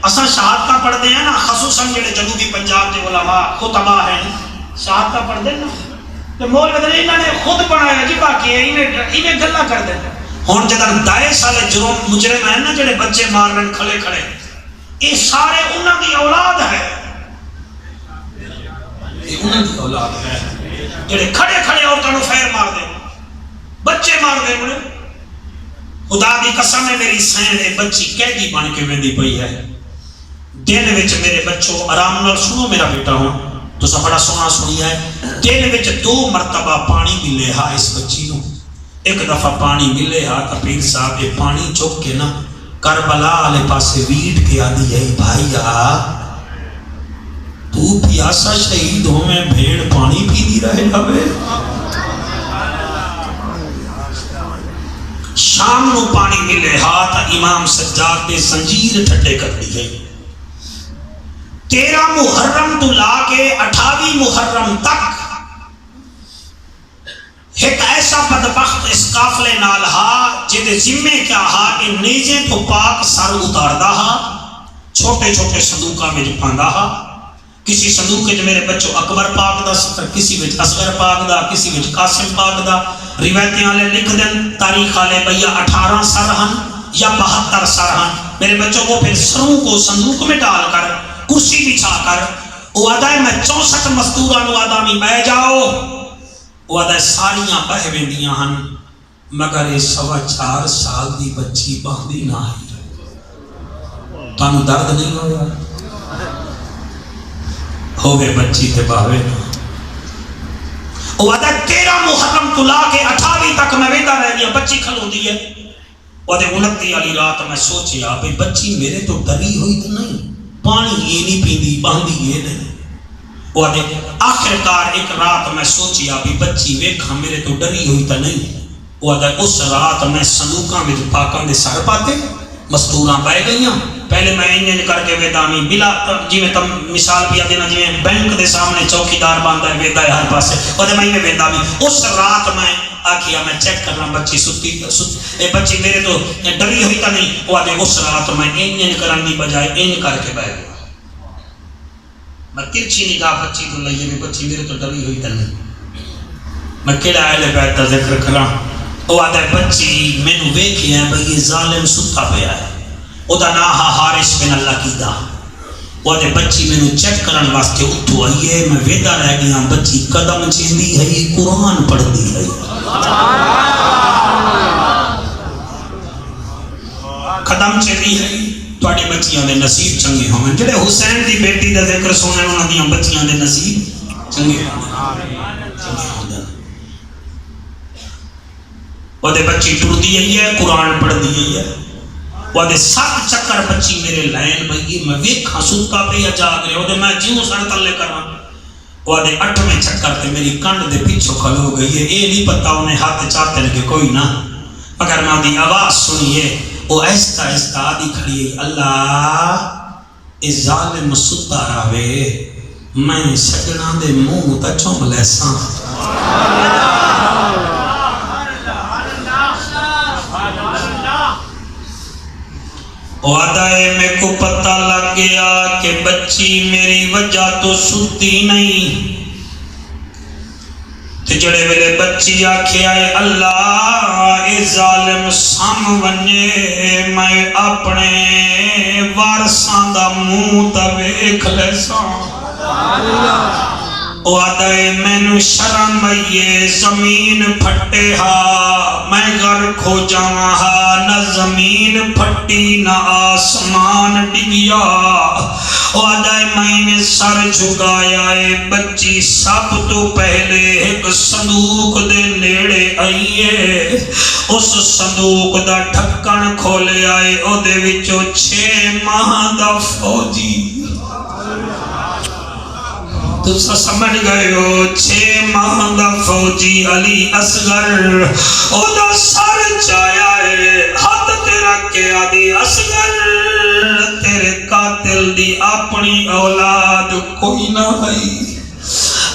اساں شہادتہ پڑھتے ہیں نا، خصوصاً جڑے جنوبی پنجاب کے علماء خطبہ ہیں شہادتہ پڑھتے ہیں نا تو مول بدلے انہوں نے خود بنایا جی باقی انہیں گلہ کر دیں. ہون جدر 10 سال جرم مجرم ہیں نا جڑے بچے مار رہے کھلے کھڑے، یہ سارے انہوں کی اولاد ہے. یہ انہوں کی اولاد ہے جڑے کھڑے کھڑے عورتوں کو فیر مار دیں بچے مار دیں. خدا دی قسم ہے میری سین ایک بچی قیدی بن کے ویندی پئی ہے. دن وچ میرے بچوں آرام نال سنو میرا بیٹا ہوں تو سب بڑا سونا سنی ہے. دن وچ 2 مرتبہ پانی ملے ہا اس بچی نو. ایک دفعہ پانی ملے ہا تو پیر صاحب یہ پانی چک کے نا کربلا والے پاسے ویٹ کے آدھی ہے بھائی تو پیاسا شہید ہو میں بھیڑ پانی پی دی رہے جاوے. شام نو پانی ملے ہاتھ امام سجاد نے زنجیر ٹھٹے کر دی ہے. 13 محرم تو لا کے 28 محرم تک ایک ایسا بدبخت اس قافلے نال ہا جدے ذمے کیا ہا کہ نیزے تو پاک سر اتاردا ہا، چھوٹے چھوٹے صندوقاں میں پاندا ہا. کسی صندوق وچ میرے بچوں اکبر پاک دا ستر، کسی وچ اصغر پاک دا، کسی وچ قاسم پاک دا. روایتیں والے لکھ دیں تاریخ والے بھیا 18 سر ہن یا 72 سر ہن. میرے بچوں کو پھر سروں کو صندوق میں ڈال کر کرسی بچھا کر وہ آدھا ہے میں 64 مزدوراں نو آدھا میں بہ جاؤ، وہ آدھا ساریاں بہ ویندیاں ہن مگر یہ 4.25 سال دی بچی باندھی نہ آئی. تانوں درد نہیں ہویا ہوگے بچی تے باوے نا. وہ آدھا 13 محرم تو لا کے 28 تک میں ویندہ رہ گیا بچی کھلو دی ہے. وہ آدھے 29 والی رات میں سوچیا بھئی بچی میرے تو ڈری ہوئی تو نہیں، پانی یہ نہیں پیندی باندھی یہ نہیں. وہ آدھے آخرکار ایک رات میں سوچیا بھی بچی ویکھا میرے تو ڈری ہوئی تو نہیں. وہ آدھے اس رات میں صندوقاں میں پاکاں دے سر پاتے مستوراں بہ گئیاں. پہلے میں انجن کر کے ویدامی بلا جی میں تم مثال پیا دینا جی میں بینک دے سامنے چوکیدار باندھا ہے ویدہ ہے ہر پاسے. وہ آدھے میں ویدامی اس رات میں آکھیا میں چیک کرنا بچی ستی اے بچی میرے تو ڈری ہوئی تو نہیں. وہ آدھے اس رات میں انجن کرن دی بجائے انج کر کے بہ گیا. میں ترچھی نگاہ بچی تو لئیے بھی بچی میرے تو ڈری ہوئی تو نہیں. میں کہڑا اہل بیت کا ذکر کراں وہ آتا ہے بچی مینوں ویکھیا ہے بھئی یہ ظالم ستا پیا ہے او دا نام حارث بن اللہ کیدا وہ آتے بچی مینوں چیک کرن واسطے اتھو آئیے میں ویدا رہ گیا بچی قدم چیندی ہے قرآن پڑھدی ہے قدم چیندی ہے تواڈی بچیاں دے نصیب چنگے ہون جڑے حسین دی بیٹی دا ذکر سنن انہاں دیاں بچیاں دے نصیب چنگے ہون وہ دے بچی ٹردی آئی ہے قرآن پڑھ دی آئی ہے وہ دے 7 چکر بچی میرے لائن بھئی میں ویکھاں ستا پہ یا جاگ رہے وہ دے میں جیوں سڑ تلے کرنا وہ دے 8ویں چکر تے میری کنڈ دے پیچھو کھلو گئی ہے اے نہیں پتا انہیں ہاتھ چاہتے لگے کوئی نہ مگر میں دی آواز سنیے وہ ایستا ایستا آدھی کھڑی ہے اللہ اے ظالم ستا راوے میں سجنا دے منہ تا چوم لیساں وعدہ ہے میں کو پتہ لگ گیا کہ بچی میری وجہ تو ستی نہیں تے جڑے ویلے بچی آکھے آئے اللہ اے ظالم سام ونجے میں اپنے وارثاں دا منہ تے ویکھ لیساں وعدہ ہے مینوں شرم آئیے زمین پھٹے ہا میں گھر کھو جاواں ہا نہ زمین پھٹی نہ آسمان ڈگیا وعدہ ہے میں نے سر جھکایا ہے بچی سب تو پہلے ایک صندوق دے نیڑے آئیے اس صندوق دا ڈھکن کھولے آئے او دے وچوں 6 ماہ دا فوجی تو سمجھ گئے ہو 6 ماہ دا فوجی علی اصغر او دا سر چایا ہے ہاتھ تے رکھ کے آدھی اصغر تیرے قاتل دی اپنی اولاد کوئی نہ ہے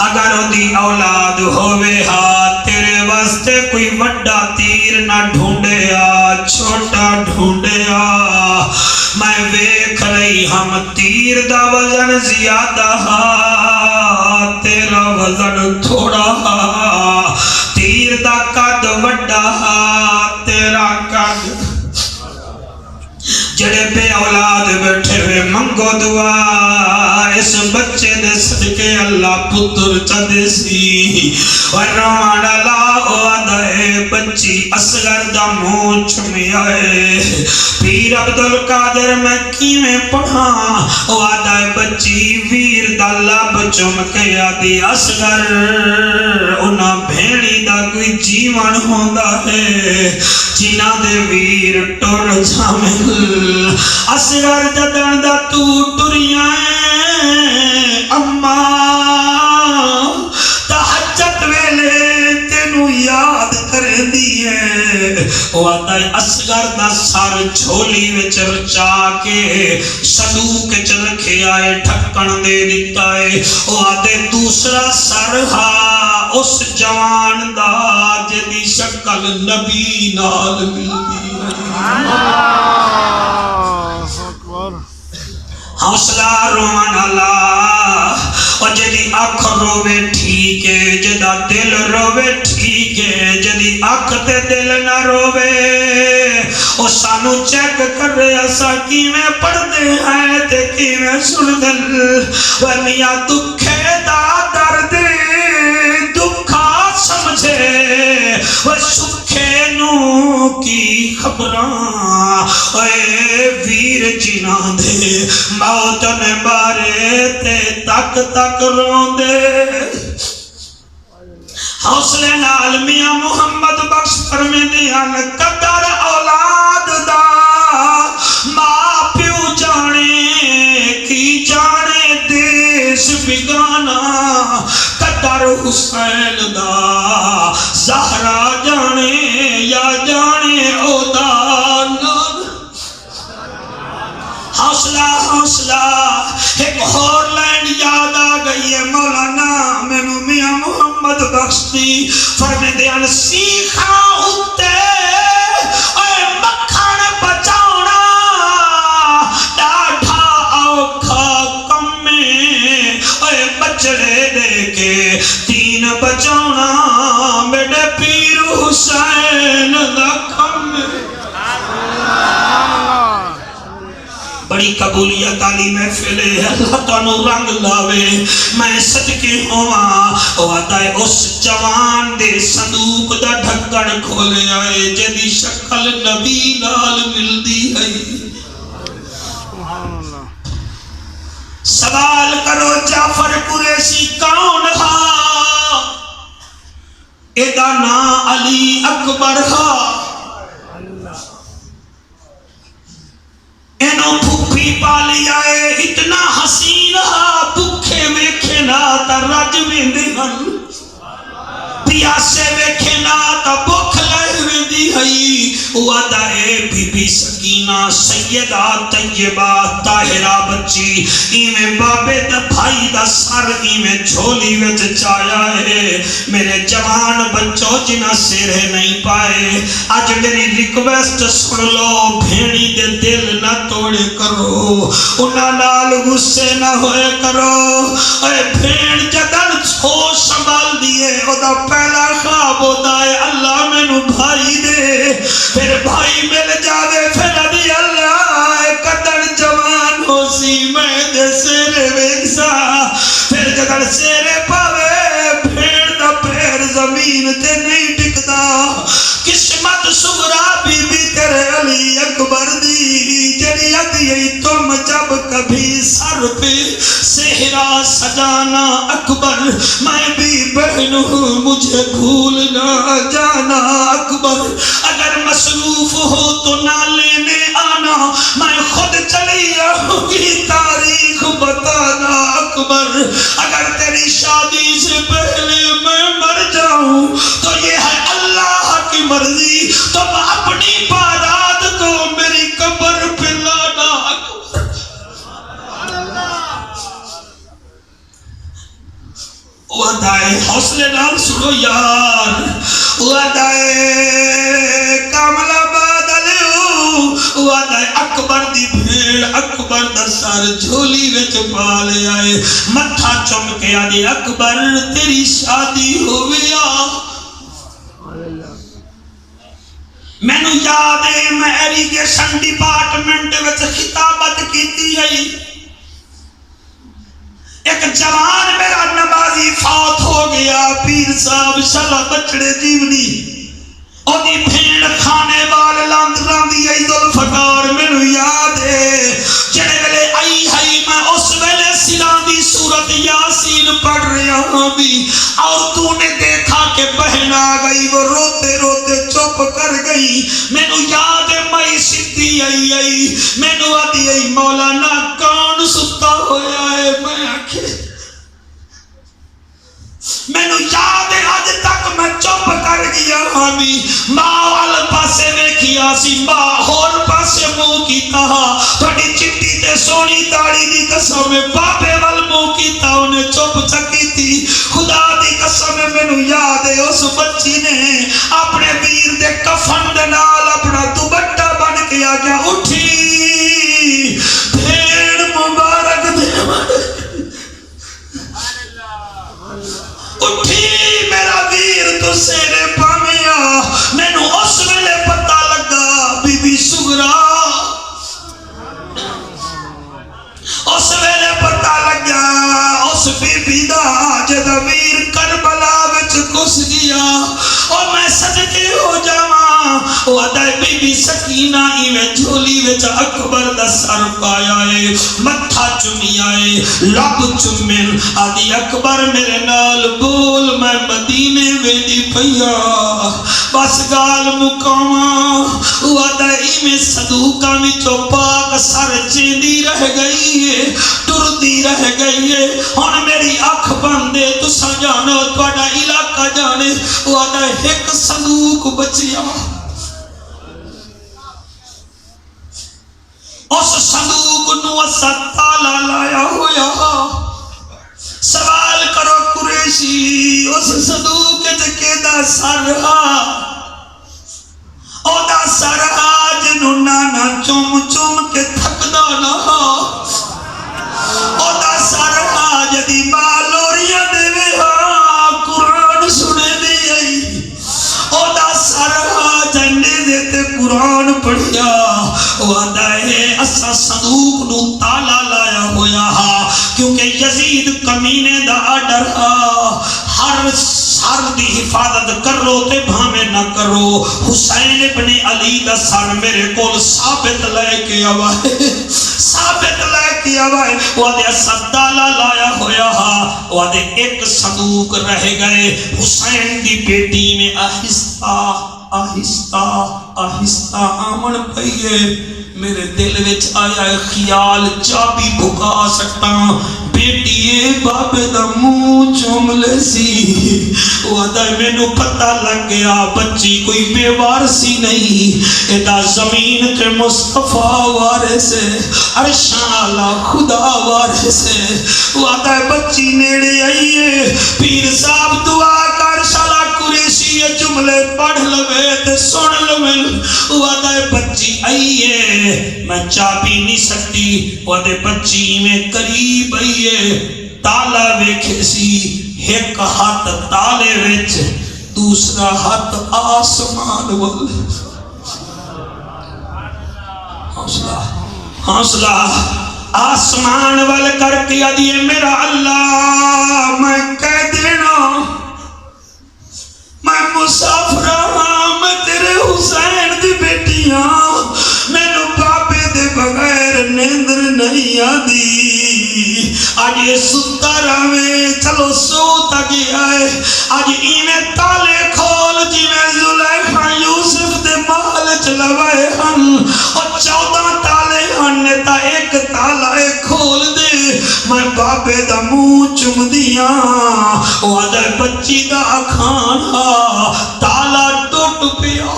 اگر او دی اولاد ہوئے ہاں تیرے واسطے کوئی وڈا تیر نہ ڈھونڈیا چھوٹا ڈھونڈیا میں ویکھ رہی ہم تیر دا وزن زیادہ ہا تیرا وزن تھوڑا ہا تیر دا قد وڈا ہا تیرا قد جڑے بے اولاد بیٹھے ہوئے منگو دعا اس بچے دے صدقے اللہ پتر چدے سی ورمان اللہ وعدہ بچی اصغر دا منہ چھمی آئے پیر عبدالقادر میں کیویں پڑھا وعدہ بچی ویر دا لب چم کے آدھی اصغر انہاں بھیڑی دا کوئی جیون ہوندا ہے جنہ دے ویر ٹر جامل اصغر جدن دا تو ٹریاں اماں تحجت ویلے تینو یاد کرے دیئے وعدہ اصغر دا سر جھولی وچ رچا کے صندوق چ رکھے آئے ڈھکن دے دیتا ہے وعدہ دوسرا سر ہا اس جوان دا جدی شکل نبی نال ملدی ہے حوصلہ روان اللہ اور جدی اکھ روے ٹھیک ہے جدا دل روے ٹھیک ہے جدی اکھ تے دل نہ روے او سانو چیک کر رہے اسا کیویں پڑھ دے ہیں تے کیویں سن دل ورنیا دکھے دا درد دکھا سمجھے وہ سکھے نو کی خبراں اے ویر جنا دے موتن بارے تے تک تک رون دے حوصلے نال میاں محمد بخش فرمے دیان قدر اولاد دا ماں پیو جانے کی جانے دیش بگانا قدر حسین دا زہرا جانے یا جانے او دا حوصلہ حوصلہ ایک اور لائن یاد آ گئی ہے مولانا مینوں میاں محمد بخش دی فرمے دیان سیکھا ہوتے اے مکھن بچاؤنا ڈاٹھا اوکھا کم میں اے بچڑے دے کے دین بچاؤنا بڑی قبولیت والی محفل ہے اللہ تانوں رنگ لاوے میں صدقے ہوواں وعدہ اس جوان دے صندوق دا ڈھکن کھولے آئے جدی شکل نبی نال ملدی ہے سوال کرو جعفر قریشی کون ہا ادا نا علی اکبر ہا اینو پھوپھی پالی آئے اتنا حسین ہا بکھے ویکھے نا تا رج ویندے ہن پیاسے ویکھے نا تا بھوک لے ویندی ہئی وعدہ اے بی بی سکینہ سیدہ طیبہ طاہرہ بچی ایویں بابے دا بھائی دا سر ایویں جھولی وچ چایا ہے میرے جوان بچوں جنہ سیرے نہیں پائے آج میری ریکویسٹ سن لو بھیڑی دے دل نہ توڑے کرو انہاں نال غصے نہ ہوئے کرو اے بھیڑ جدن چھو سنبھال دیے او دا پہلا خواب ہوتا ہے اللہ مینوں بھائی دے پھر بھائی مل جاوے پھر ابھی اللہ قدر جوان ہو سی میں دے سیرے ویکسا پھر جدر سیرے پاوے بھیڑ دا پیر زمین تے نہیں ٹکدا قسمت سغرا بی بی تیرے علی اکبر دی جڑی ادی تم جب کبھی سر پہ صحرا سجانا اکبر میں بھی بہن ہوں مجھے بھول نہ جانا اکبر اگر مصروف ہو تو نہ لینے آنا میں خود چلی آؤں گی تاریخ بتانا اکبر اگر تیری شادی سے پہلے میں مر جاؤں تو یہ ہے اللہ کی مرضی تم اپنی بارات کو میری قبر پہ لانا اکبر وعدائے حوصلے نال سنو یار وعدائے کامل آباد علیو وعدائے اکبر دی بھیڑ اکبر دا سر جھولی وچ پا لے آئے متھا چم کے آدھے اکبر تیری شادی ہویا میں نو یاد ہے میں ایریگیشن ڈپارٹمنٹ وچ خطابت کیتی ہے ایک جوان میرا نمازی فوت ہو گیا پیر صاحب شلا بچڑے جیونی اودی بھیڑ کھانے وال لاند راندی ای ذوالفقار مینوں یاد ہے جڑے ویلے آئی ہئی میں اس ویلے سیران دی سورت یاسین پڑھ رہا ہوں بھی اور تو نے دیکھا کہ بہن آ گئی وہ روتے روتے چپ کر گئی مینوں یاد ہے میں سدھی آئی مینوں آدھی آئی مولانا کون ستا ہویا ہے میں آکھے مینوں یاد ہے آج تک میں چپ کر گیا ہمی ماں وال پاسے ویکھیا سی ماں ہور پاسے منہ کیتا تھوڑی چٹی تے سونی داڑھی دی قسم بابے وال منہ کیتا انہیں چپ چکی تھی خدا دی قسم مینوں یاد ہے اس بچی نے اپنے ویر دے کفن دے نال اپنا دوپٹہ بن کے آ گیا اٹھی بھیڑ مبارک دے اٹھی میرا ویر تو سیرے پامیا مینوں اس ویلے پتہ لگا بی بی سغرا اس ویلے پتہ لگا اس بی بی دا جدا ویر کربلا وچ گھس گیا اور میں صدقے ہو جاواں وعدہ بی بی سکینہ ایویں جھولی وچ اکبر دا سر پایا ہے متھا چومیا ہے لب چومن آدھی اکبر میرے نال بول میں مدینے ویندی پیا بس گال مکاواں وعدہ ایویں صدوقاں وچوں پاک سر چیندی رہ گئی ہے ٹردی رہ گئی ہے ہن میری اکھ بندے تساں جانو تہاڈا علاقہ جانے وعدہ ایک صندوق بچیا اس صندوق نو اسا تالا لایا ہویا سوال کرو قریشی اس صندوق تے کیدا سر او دا سر جنوں نانا چوم چوم کے تھکدا نہ او دا سر جدی ماں لوریاں دے قرآن سنے دی آئی او دا سر جنے دے تے قرآن پڑھیا وعدہ ہے اسا صندوق نو تالا لایا ہویا ہا کیونکہ یزید کمینے دا آڈر ہر سر دی حفاظت کرو تے بھامے نہ کرو. حسین ابن علی دا سر میرے کول ثابت لے کے آوائے ثابت لے کے آوائے وعدے صدالہ لایا ہویا ہا وعدے ایک صندوق رہ گئے. حسین دی بیٹی میں آہستہ آہستہ آہستہ آمن پئیے. میرے دل وچ آیا خیال چابی بھکا سکتا بیٹی بابے دا منہ چوم لے سی. وعدہ مینوں پتہ لگ گیا بچی کوئی بے وارسی نہیں ادا زمین کے مصطفیٰ وارث ہے عرشاں اعلیٰ خدا وارث ہے. وعدہ بچی نیڑے آئیے پیر صاحب دعا کر شالا قریشی یہ جملے پڑھ لوے تے سن لوے. وعدہ بچی آئیے میں چابی نہیں سکتی وعدے بچی میں قریب آئیے تالا ویکھے سی ایک ہاتھ تالے وچ دوسرا ہاتھ آسمان وال. حوصلہ حوصلہ آسمان وال کر کے آدھیے میرا اللہ میں کہہ دینا میں مسافر ہاں میں تیرے حسین دی بیٹیاں مینوں بابے دے بغیر نیندر نہیں آدی. آج یہ ستا رہے چلو سو تک آئے آج ایویں تالے کھول جی میں زلیخا یوسف دے محل چلوائے ہن اور 14 تالے ہن تا ایک تالا کھول دے میں بابے دا منہ چم دیاں. وعدہ بچی دا کھانا تالا ٹوٹ پیا.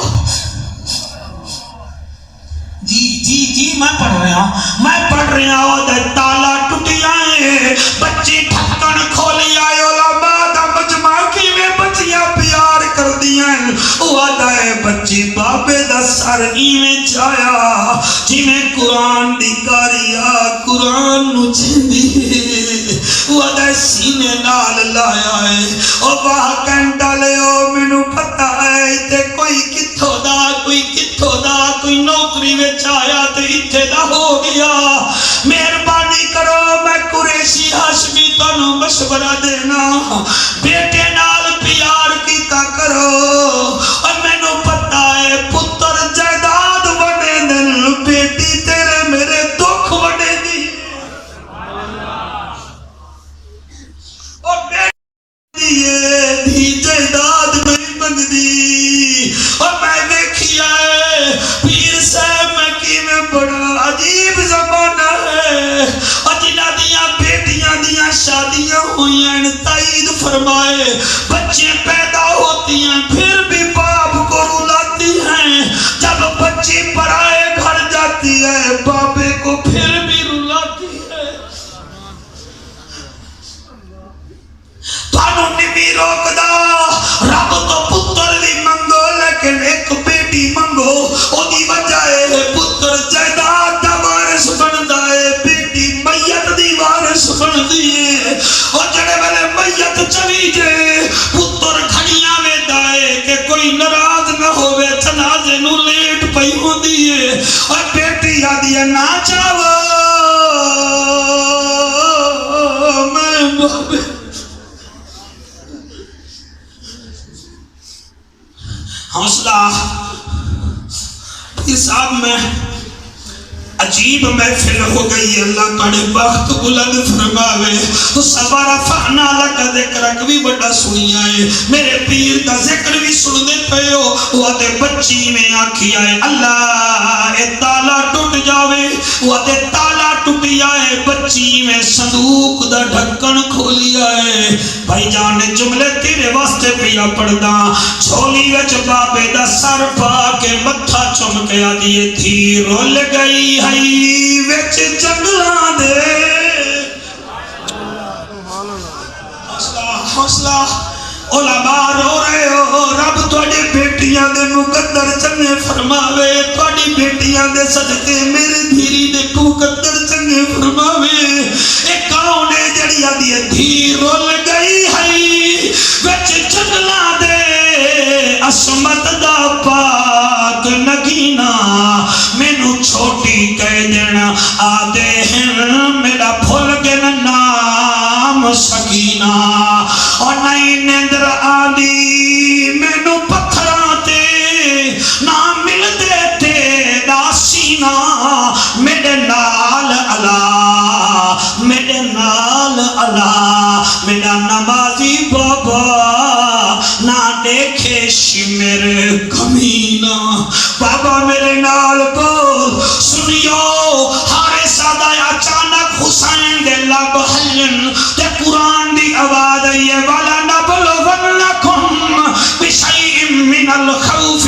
جی میں پڑھ رہا ہوں تالا ٹوٹیا ہے بچی ڈھکن کھولی آئے علماء دا مجمع کی میں بچیاں پیار کر دیا. وعدہ ہے بچی بابے دا سر ایویں چایا جی میں قرآن دی کاریا قرآن نو چھندی. وعدہ سینے نال لایا ہے او باہ کنڈا لے او مینوں پتہ ہے تے کوئی کتھوں دا کوئی نوکری وچ آیا تے اتھے دا ہو گیا. مہربانی کرو میں قریشی ہاشمی تانوں مشورہ دینا بیٹے نال پیار کیتا کرو اور مینوں پتہ ہے پتر جائیداد وڈے دن بیٹی تیرے میرے دکھ وڈے دی اور بیٹی دی جائیداد نہیں بندی. اور میں دیکھیا ہے پیر صاحب میں کی میں بڑا عجیب زمانہ ہے اور جنہ دیاں بیٹیاں دیاں شادیاں ہوئی ہیں تائید فرمائے بچے پیدا ہوتی ہیں پھر بھی باپ کو رلاتی ہیں. جب بچی پرائے گھر جاتی ہے باپے کو پھر بھی رلاتی ہے. تانوں نبی روک دا رب تو پتر بھی منگو لیکن ایک بیٹی منگو او دی وجہ ہے پتر جائیداد دا وارث بندا ہے بیٹی میت دی وارث بندی ہے. اور جڑے والے میت چلی جے پتر کھڑیاں ویندا ہے کہ کوئی ناراض نہ ہوے جنازے نو لیٹ پئی ہوندی ہے اور بیٹی آدی ہے نہ چاو میں بابے. حوصلہ اس صاحب میں عجیب محفل ہو گئی اللہ کڑے وقت بلند فرماوے. تو سبا رفعنا لکا ذکرک بھی بڑا سنی آئے میرے پیر دا ذکر بھی سن دے پہ ہو. وعدے بچی میں آکھی آئے اللہ اے تالا ٹوٹ جاوے وعدے تالا ٹوٹی آئے بچی میں صندوق دا ڈھکن کھولی آئے. بھائی جان جملے تیرے واسطے پیا پڑھدا چھولی وچ بابے دا سر پا کے متھا چم کے آدیے تھی رول گئی ہائی وچ جنگلاں دے. حوصلہ علماء رو رہے ہو رب تھوڑی بیٹیاں دے مقدر چنگے فرماوے تھوڑی بیٹیاں دے صدقے میرے دھیری دے مقدر چنگے فرماوے. ایک کون ہے جڑی آدھی دھی رول گئی ہائی وچ جنگلاں دے عصمت دا پاک نگینا مینوں چھوٹا آدے ہیں میرا بھول گن نام سکینہ اور نئی نیندر آدی مینو پتھراتے نہ مل دیتے داسینہ میرے نال اللہ میرے نال اللہ میرا نمازی بابا نہ دیکھے شمر کمینہ بابا میرے نال بول سنیو ہارے سادہ اچانک حسین دے لب حلن تے قرآن دی آواز آئیے والا نبلونکم بشیء من الخوف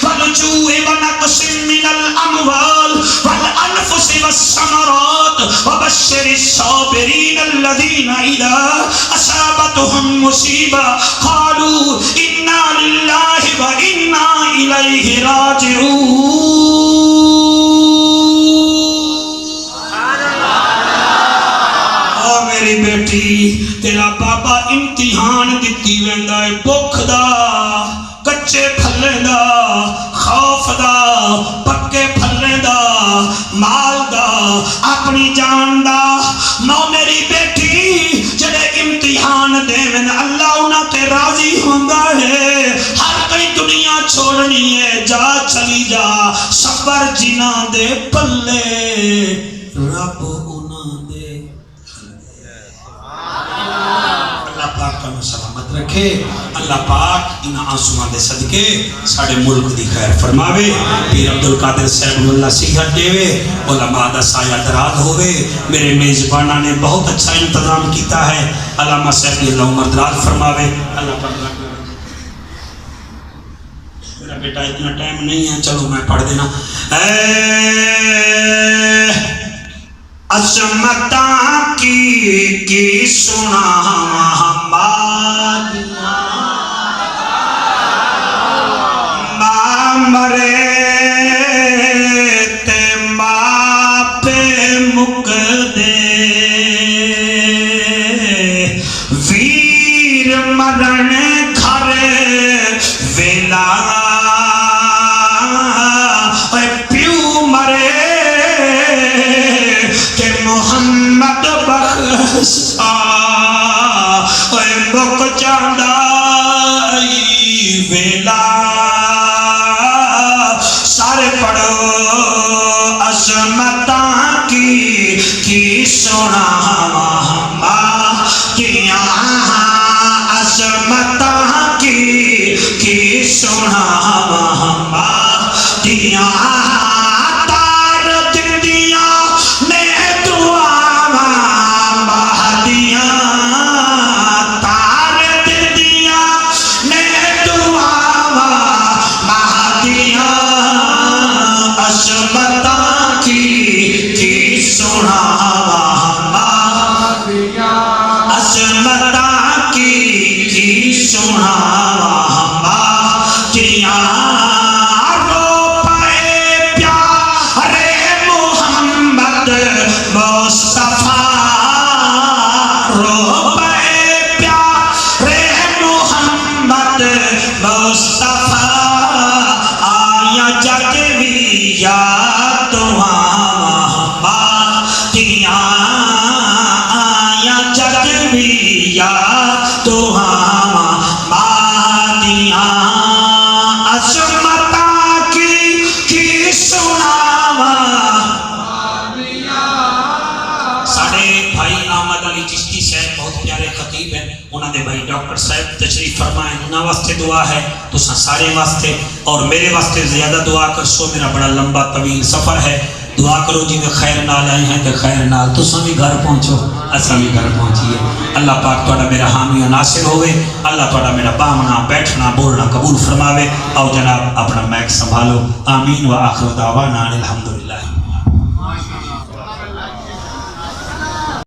والجوع ونقص من الاموال والانفس والثمرات وبشر الصابرین الذین اذا اصابتهم مصیبہ قالوا انا للہ وانا الیہ راجعون. میری بیٹی تیرا بابا امتحان دیتی ویندا ہے بھوک دا کچے پھلے دا خوف دا پکے پھلے دا مال دا اپنی جان دا نو میری بیٹی جڑے امتحان دین اللہ انہاں تے راضی ہوندا ہے ہر کوئی دنیا چھوڑنی ہے جا چلی جا صبر جنہاں دے پلے رب انہاں دے اللہ پاک کا سلامت رکھے اللہ پاک ان آنسواں دے صدقے ساڑے ملک دی خیر فرماوے پیر عبدالقادر صاحب اللہ صحت دے علماء دا سایہ دراز ہوئے میرے میزبانہ نے بہت اچھا انتظام کیتا ہے علامہ صاحب اللہ عمر دراز فرماوے اللہ پاک میرا بیٹا اتنا ٹائم نہیں ہے چلو میں پڑھ دینا عظمتاں کی سنا ہماریاں ماں مرے تے ماں پہ مک دے ویر مرن گھر ویلا پیو مرے محمد بخشا اے مک جاندائی ویلا سارے پڑھو عظمتاں کی سنا ماہیاں عظمتاں کی سنا ماہیاں تشریف فرمائیں انہاں واسطے دعا ہے تو سارے واسطے اور میرے واسطے زیادہ دعا کر سو میرا بڑا لمبا طویل سفر ہے دعا کرو جی میں خیر نال آئے ہیں کہ خیر نال تو سمی گھر پہنچو ایسا بھی گھر پہنچیے اللہ پاک توڑا میرا حامی و ناصر ہوئے اللہ توڑا میرا بامنا بیٹھنا بولنا قبول فرماوے اور جناب اپنا میک سنبھالو آمین و آخر دعوانا الحمدللہ.